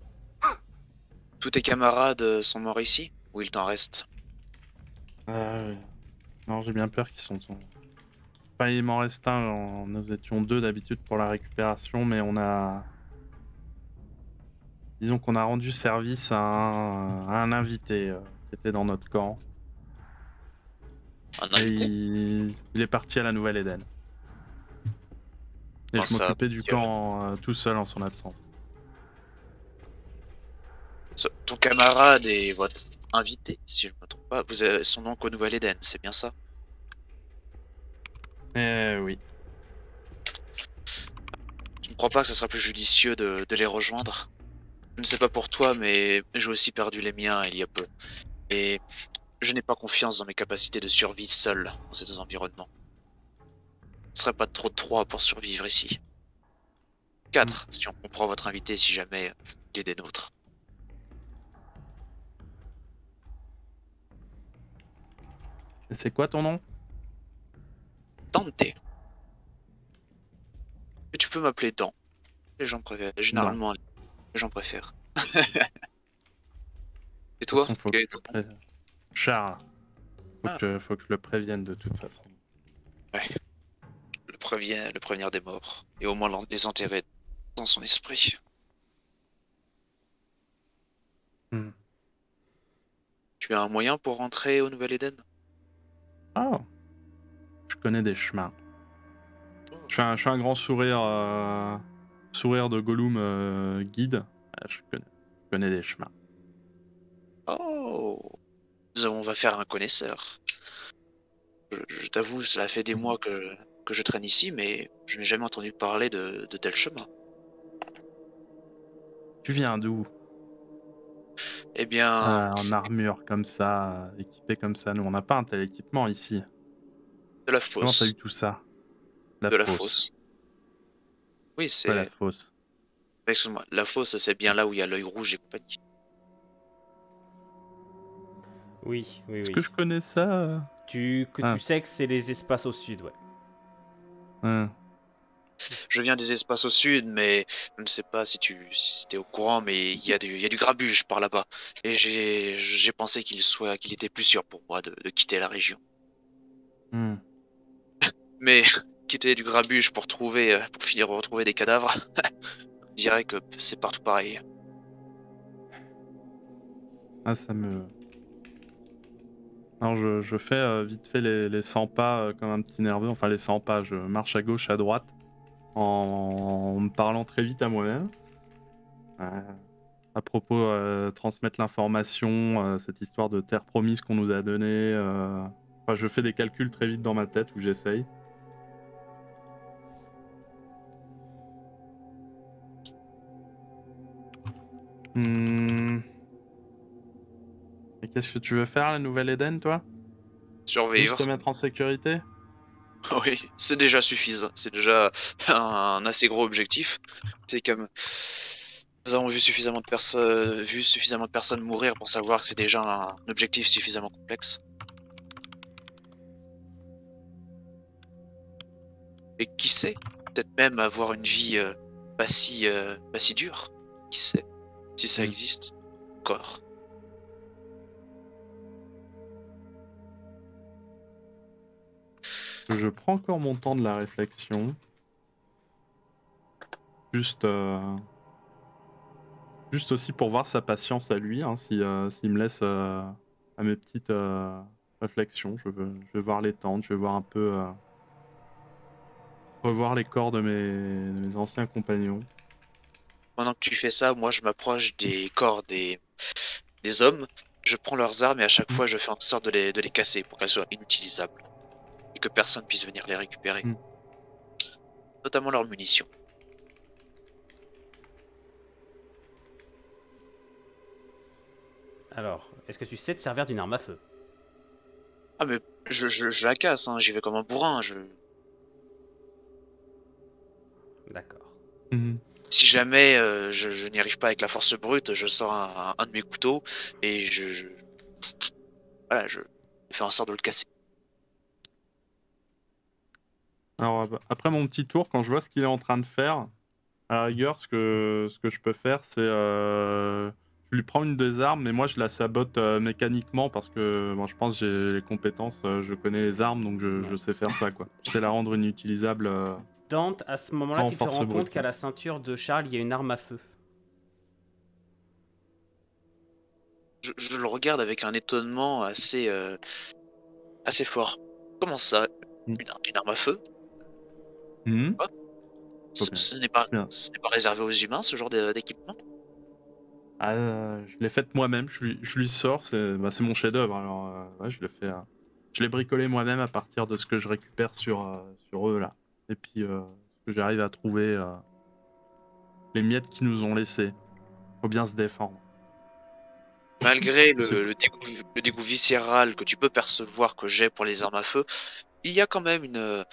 Speaker 5: Tous tes camarades sont morts ici? Ou il t'en reste?
Speaker 6: Non, j'ai bien peur qu'ils sont... Enfin, il m'en reste un, nous étions deux d'habitude pour la récupération, mais on a... Disons qu'on a rendu service à un invité qui était dans notre camp.
Speaker 5: Un
Speaker 6: Et
Speaker 5: invité?
Speaker 6: il est parti à la Nouvelle-Éden. Et
Speaker 5: Ah,
Speaker 6: je
Speaker 5: ça,
Speaker 6: m'occupais du camp tout seul en son absence.
Speaker 5: Ton camarade est votre invité, si je ne me trompe pas. Vous avez son nom au Nouvelle-Éden, c'est bien ça?
Speaker 6: Eh oui.
Speaker 5: Tu ne crois pas que ce sera plus judicieux de les rejoindre. Je ne sais pas pour toi, mais j'ai aussi perdu les miens il y a peu. Et je n'ai pas confiance dans mes capacités de survie seul dans ces deux environnements. Ce serait pas trop de 3 pour survivre ici. 4, si on comprend votre invité si jamais il est des nôtres.
Speaker 6: Et c'est quoi ton nom?
Speaker 5: Dante. Et tu peux m'appeler Dan. Les gens préfèrent. Généralement, les gens préfèrent. Et toi,
Speaker 6: De toute façon,
Speaker 5: quel est ton nom?
Speaker 6: Charles.
Speaker 5: Ah.
Speaker 6: Faut que je le prévienne de toute façon.
Speaker 5: Ouais. Le prévenir des morts. Et au moins les enterrer dans son esprit.
Speaker 6: Hmm.
Speaker 5: Tu as un moyen pour rentrer au Nouvel-Éden?
Speaker 6: Oh, je connais des chemins. Je fais un grand sourire, sourire de Gollum guide. Je connais des chemins.
Speaker 5: Oh, on va faire un connaisseur. Je t'avoue, cela fait des mois que je traîne ici, mais je n'ai jamais entendu parler de tel chemin.
Speaker 6: Tu viens d'où?
Speaker 5: Eh bien,
Speaker 6: En armure comme ça, équipé comme ça. Nous, on n'a pas un tel équipement ici.
Speaker 5: de la
Speaker 6: Comment t'as eu
Speaker 5: fosse.
Speaker 6: tout ça? La
Speaker 5: De la
Speaker 6: fosse.
Speaker 5: fosse. Oui,
Speaker 6: Pas la
Speaker 5: c'est...
Speaker 6: fosse.
Speaker 5: Excuse-moi, la fosse, c'est bien là où il y a l'œil rouge et compagnie.
Speaker 1: Oui, oui,
Speaker 6: Est-ce
Speaker 1: oui.
Speaker 6: que je connais ça?
Speaker 1: Tu
Speaker 6: Ah.
Speaker 1: sais que c'est les espaces au sud, ouais.
Speaker 5: Je viens des espaces au sud, mais je ne sais pas si t'es au courant, mais il y a du grabuge par là-bas. Et j'ai pensé qu'il était plus sûr pour moi de quitter la région.
Speaker 6: Hmm.
Speaker 5: Mais quitter du grabuge pour finir retrouver des cadavres, je dirais que c'est partout pareil.
Speaker 6: Ah, ça me... Alors, je fais vite fait les 100 pas comme un petit nerveux. Enfin, les 100 pas, je marche à gauche, à droite, en me parlant très vite à moi-même. À propos, transmettre l'information, cette histoire de terre promise qu'on nous a donnée. Enfin, je fais des calculs très vite dans ma tête où j'essaye. Et qu'est-ce que tu veux faire, la Nouvelle-Éden, toi? Juste
Speaker 5: Survivre.
Speaker 6: te mettre en sécurité?
Speaker 5: Oui, c'est déjà suffisant. C'est déjà un assez gros objectif. C'est comme nous avons vu suffisamment de personnes mourir pour savoir que c'est déjà un objectif suffisamment complexe. Et qui sait, peut-être même avoir une vie pas si dure. Qui sait, si ça existe encore.
Speaker 6: Je prends encore mon temps de la réflexion. Juste aussi pour voir sa patience à lui, hein, s'il me laisse à mes petites réflexions. Je veux voir les tentes, je veux voir un peu... revoir les corps de mes anciens compagnons.
Speaker 5: Pendant que tu fais ça, moi je m'approche des corps des hommes, je prends leurs armes et à chaque fois je fais en sorte de les casser pour qu'elles soient inutilisables. Et que personne puisse venir les récupérer. Notamment leurs munitions.
Speaker 1: Alors, est-ce que tu sais te servir d'une arme à feu?
Speaker 5: Ah mais je la casse, hein, j'y vais comme un bourrin.
Speaker 1: D'accord.
Speaker 5: Si jamais je n'y arrive pas avec la force brute, je sors un de mes couteaux et voilà, je fais en sorte de le casser.
Speaker 6: Alors après mon petit tour, quand je vois ce qu'il est en train de faire, à la rigueur, ce que je peux faire, c'est je lui prends une des armes, mais moi je la sabote mécaniquement parce que bon, je pense que j'ai les compétences, je connais les armes, donc je sais faire ça, quoi. Je sais la rendre inutilisable.
Speaker 1: Dante, à ce moment-là,
Speaker 6: sans
Speaker 1: tu te
Speaker 6: force
Speaker 1: rends
Speaker 6: brute,
Speaker 1: compte qu'à la ceinture de Charles, il y a une arme à feu.
Speaker 5: Je le regarde avec un étonnement assez fort. Comment ça, une arme à feu? Ce n'est pas réservé aux humains, ce genre d'équipement?
Speaker 6: Je l'ai faite moi-même, je lui sors, c'est mon chef-d'œuvre, alors ouais, je l'ai bricolé moi-même à partir de ce que je récupère sur eux là. Et puis ce que j'arrive à trouver les miettes qu'ils nous ont laissées. Faut bien se défendre.
Speaker 5: Malgré le dégoût viscéral que tu peux percevoir que j'ai pour les armes à feu, il y a quand même une note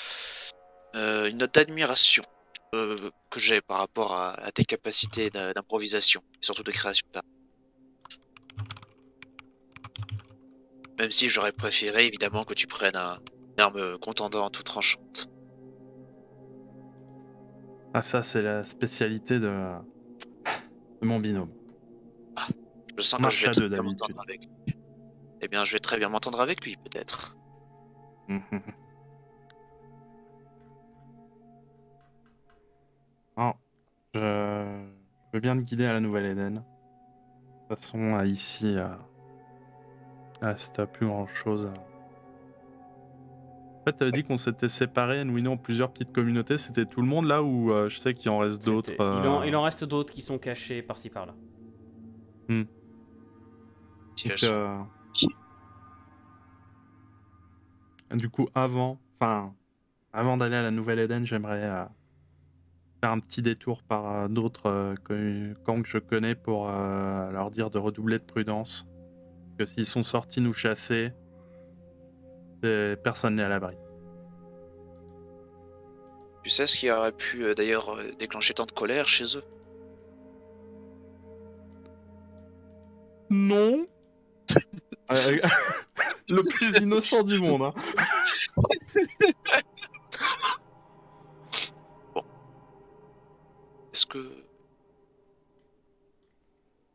Speaker 5: d'admiration que j'ai par rapport à tes capacités d'improvisation et surtout de création d'armes. Même si j'aurais préféré évidemment que tu prennes une arme contendante ou tranchante.
Speaker 6: Ah ça c'est la spécialité de mon binôme.
Speaker 5: Je sens que
Speaker 6: Marche
Speaker 5: je vais
Speaker 6: à
Speaker 5: très
Speaker 6: deux,
Speaker 5: bien
Speaker 6: d'habitude.
Speaker 5: m'entendre avec lui. Eh bien, je vais très bien m'entendre avec lui, peut-être.
Speaker 6: Non, je veux bien te guider à la Nouvelle-Éden. De toute façon, ici, t'as plus grand-chose. En fait, t'avais dit qu'on s'était séparés, nous en plusieurs petites communautés. C'était tout le monde là ou je sais qu'il en reste d'autres.
Speaker 1: Il en reste d'autres qui sont cachés par-ci par-là.
Speaker 5: Si elles
Speaker 6: Donc,
Speaker 5: sont-
Speaker 6: du coup, avant d'aller à la Nouvelle-Éden, j'aimerais faire un petit détour par d'autres camps que je connais pour leur dire de redoubler de prudence. Que s'ils sont sortis nous chasser, personne n'est à l'abri.
Speaker 5: Tu sais ce qui aurait pu d'ailleurs déclencher tant de colère chez eux?
Speaker 6: Non. Le plus innocent du monde. Hein.
Speaker 5: Est-ce que...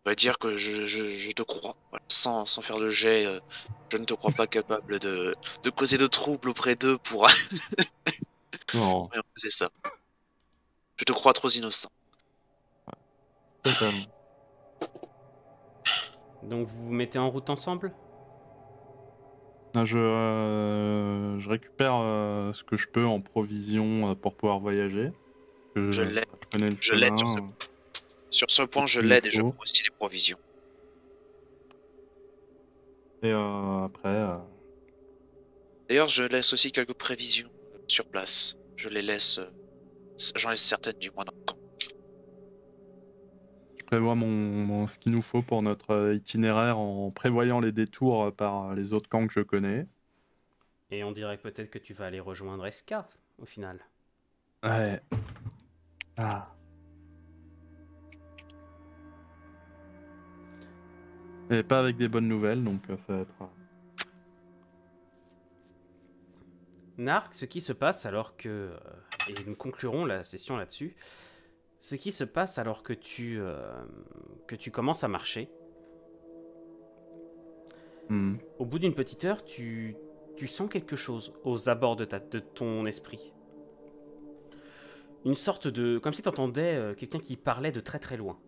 Speaker 5: On va dire que je te crois. Voilà. Sans faire de jet, je ne te crois pas capable de causer de troubles auprès d'eux pour...
Speaker 6: Non,
Speaker 5: c'est ça. Je te crois trop innocent.
Speaker 6: totalement.
Speaker 1: Donc vous vous mettez en route ensemble?
Speaker 6: Je récupère ce que je peux en provision pour pouvoir voyager.
Speaker 5: Je l'aide.
Speaker 6: connais le
Speaker 5: Je l'aide
Speaker 6: chemin.
Speaker 5: Sur ce point, je
Speaker 6: Il
Speaker 5: l'aide et je
Speaker 6: faut.
Speaker 5: prends aussi des provisions.
Speaker 6: Et après,
Speaker 5: D'ailleurs, je laisse aussi quelques prévisions sur place. Je les laisse... J'en laisse certaines du moins dans le camp.
Speaker 6: je prévois ce qu'il nous faut pour notre itinéraire en prévoyant les détours par les autres camps que je connais.
Speaker 1: Et on dirait peut-être que tu vas aller rejoindre Eska, au final.
Speaker 6: Ouais. Ah. Et pas avec des bonnes nouvelles, donc ça va être...
Speaker 1: Narc, ce qui se passe alors que... et nous conclurons la session là-dessus. Ce qui se passe alors que tu commences à marcher. Au bout d'une petite heure, tu sens quelque chose aux abords de ton esprit. Une sorte de... Comme si tu entendais quelqu'un qui parlait de très très loin.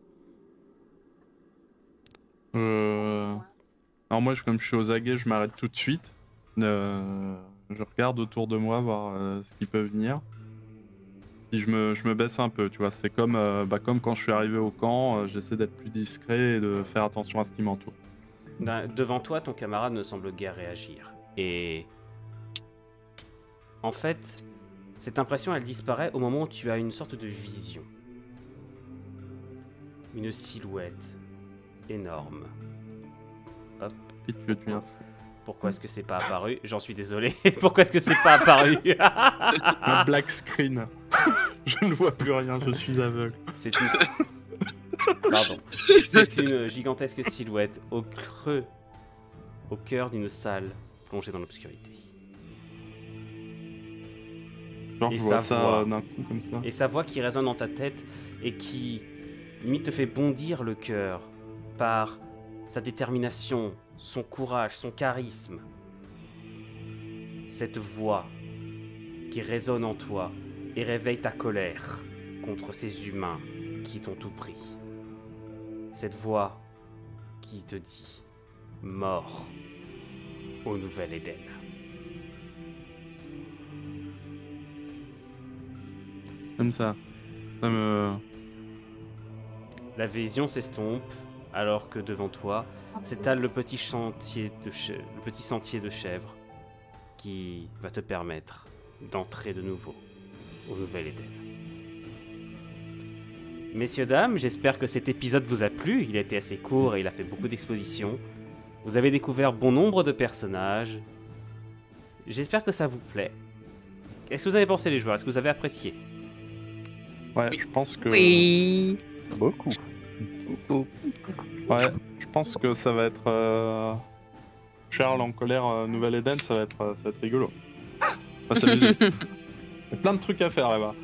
Speaker 6: Alors moi, comme je suis aux aguets, je m'arrête tout de suite. Je regarde autour de moi, voir ce qui peut venir. Puis je me baisse un peu, tu vois. C'est comme quand je suis arrivé au camp, j'essaie d'être plus discret et de faire attention à ce qui m'entoure.
Speaker 1: Devant toi, ton camarade ne semble guère réagir. Et... En fait, cette impression, elle disparaît au moment où tu as une sorte de vision. Une silhouette énorme. Hop.
Speaker 6: Et tu deviens fou.
Speaker 1: Pourquoi est-ce que c'est pas apparu? J'en suis désolé. Pourquoi est-ce que c'est pas apparu?
Speaker 6: Un black screen. Je ne vois plus rien, je suis aveugle.
Speaker 1: C'est une... Pardon. C'est une gigantesque silhouette au cœur d'une salle plongée dans l'obscurité.
Speaker 6: Genre,
Speaker 1: Et
Speaker 6: je vois
Speaker 1: sa
Speaker 6: ça
Speaker 1: voix.
Speaker 6: d'un coup comme ça.
Speaker 1: Et sa voix qui résonne dans ta tête et qui limite te fait bondir le cœur par sa détermination, son courage, son charisme. Cette voix qui résonne en toi et réveille ta colère contre ces humains qui t'ont tout pris. Cette voix qui te dit mort au Nouvel Éden.
Speaker 6: Comme ça. Ça me...
Speaker 1: La vision s'estompe alors que devant toi s'étale le petit sentier de chèvres qui va te permettre d'entrer de nouveau au Nouvel Éden. Messieurs, dames, j'espère que cet épisode vous a plu. Il a été assez court et il a fait beaucoup d'expositions. Vous avez découvert bon nombre de personnages. J'espère que ça vous plaît. Qu'est-ce que vous avez pensé, les joueurs? Est-ce que vous avez apprécié?
Speaker 6: Ouais, je pense que.
Speaker 2: Oui.
Speaker 3: Beaucoup.
Speaker 6: Ouais, je pense que ça va être. Charles en colère, Nouvelle-Éden, ça va être rigolo. Ça va s'amuser. Il y a plein de trucs à faire là-bas.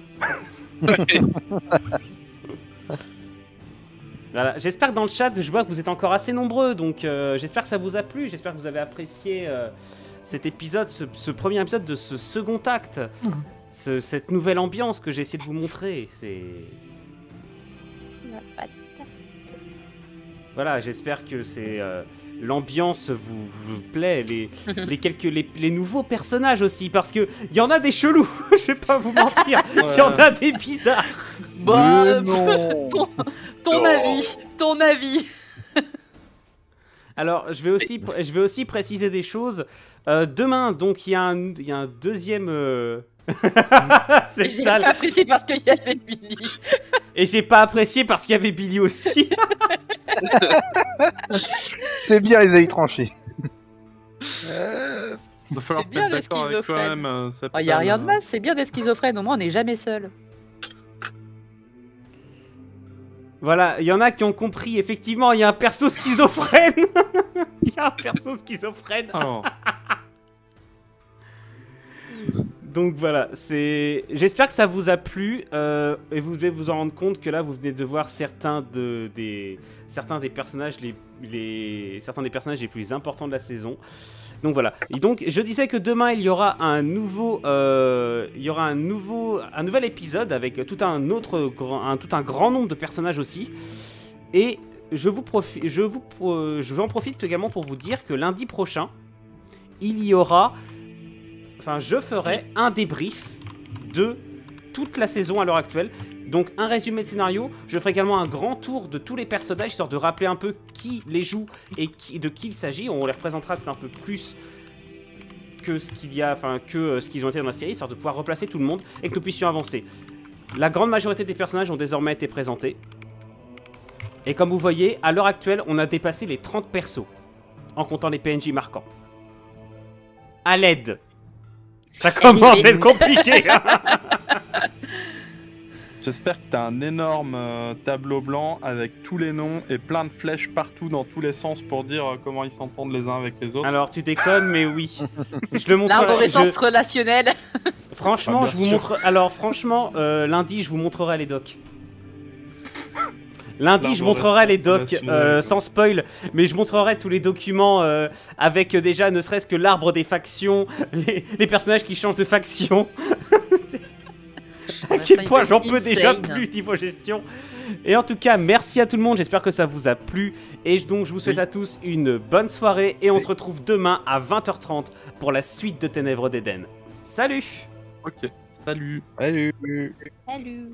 Speaker 1: Voilà. J'espère que dans le chat, je vois que vous êtes encore assez nombreux, donc j'espère que ça vous a plu, j'espère que vous avez apprécié cet épisode, ce premier épisode de ce second acte, cette nouvelle ambiance que j'ai essayé de vous montrer. Voilà, j'espère que l'ambiance vous plaît, les nouveaux personnages aussi, parce que il y en a des chelous, je vais pas vous mentir, il y en a des bizarres.
Speaker 2: Bah,
Speaker 3: non.
Speaker 2: ton avis.
Speaker 1: Alors, je vais aussi préciser des choses. Demain, donc, il y a un deuxième... C'est
Speaker 2: J'ai
Speaker 1: sale.
Speaker 2: pas apprécié parce qu'il y avait Billy.
Speaker 1: Et j'ai pas apprécié parce qu'il y avait Billy aussi.
Speaker 3: C'est bien les avis tranchés.
Speaker 6: Il va falloir
Speaker 2: C'est bien,
Speaker 6: être
Speaker 2: le
Speaker 6: d'accord avec
Speaker 2: schizophrène.
Speaker 6: toi-même.
Speaker 2: Il y a rien de mal, c'est bien d'être schizophrène, au moins on n'est jamais seul.
Speaker 1: Voilà, il y en a qui ont compris. Effectivement, il y a un perso schizophrène. Il y a un perso schizophrène.
Speaker 6: Alors,
Speaker 1: Donc voilà, j'espère que ça vous a plu et vous devez vous en rendre compte que là vous venez de voir certains des personnages certains des personnages les plus importants de la saison. Donc voilà. Et donc je disais que demain il y aura un nouvel épisode avec tout un grand nombre de personnages aussi. Et je vais en profiter également pour vous dire que lundi prochain il y aura je ferai un débrief de toute la saison à l'heure actuelle. Donc un résumé de scénario. Je ferai également un grand tour de tous les personnages, histoire de rappeler un peu qui les joue et de qui il s'agit. On les représentera un peu plus que ce qu'ils ont été dans la série, histoire de pouvoir replacer tout le monde et que nous puissions avancer. La grande majorité des personnages ont désormais été présentés. Et comme vous voyez, à l'heure actuelle, on a dépassé les 30 persos, en comptant les PNJ marquants. À l'aide. Ça commence à être compliqué.
Speaker 6: j'espère que t'as un énorme tableau blanc avec tous les noms et plein de flèches partout dans tous les sens pour dire comment ils s'entendent les uns avec les autres.
Speaker 1: Alors tu déconnes, mais oui. Je le montrerai.
Speaker 2: L'arborescence relationnelle.
Speaker 1: Franchement,
Speaker 6: Ah,
Speaker 1: je
Speaker 6: bien
Speaker 1: vous
Speaker 6: sûr.
Speaker 1: montre. Alors franchement, lundi, je vous montrerai les docs. Lundi, je montrerai les docs sans spoil, mais je montrerai tous les documents avec déjà ne serait-ce que l'arbre des factions, les personnages qui changent de faction. À quel point j'en peux déjà plus niveau gestion. Et en tout cas, merci à tout le monde, j'espère que ça vous a plu. Et donc je vous souhaite à tous une bonne soirée et on se retrouve demain à 20h30 pour la suite de Ténèbres d'Éden. Salut!
Speaker 6: Ok, salut.
Speaker 3: Salut.
Speaker 2: Salut.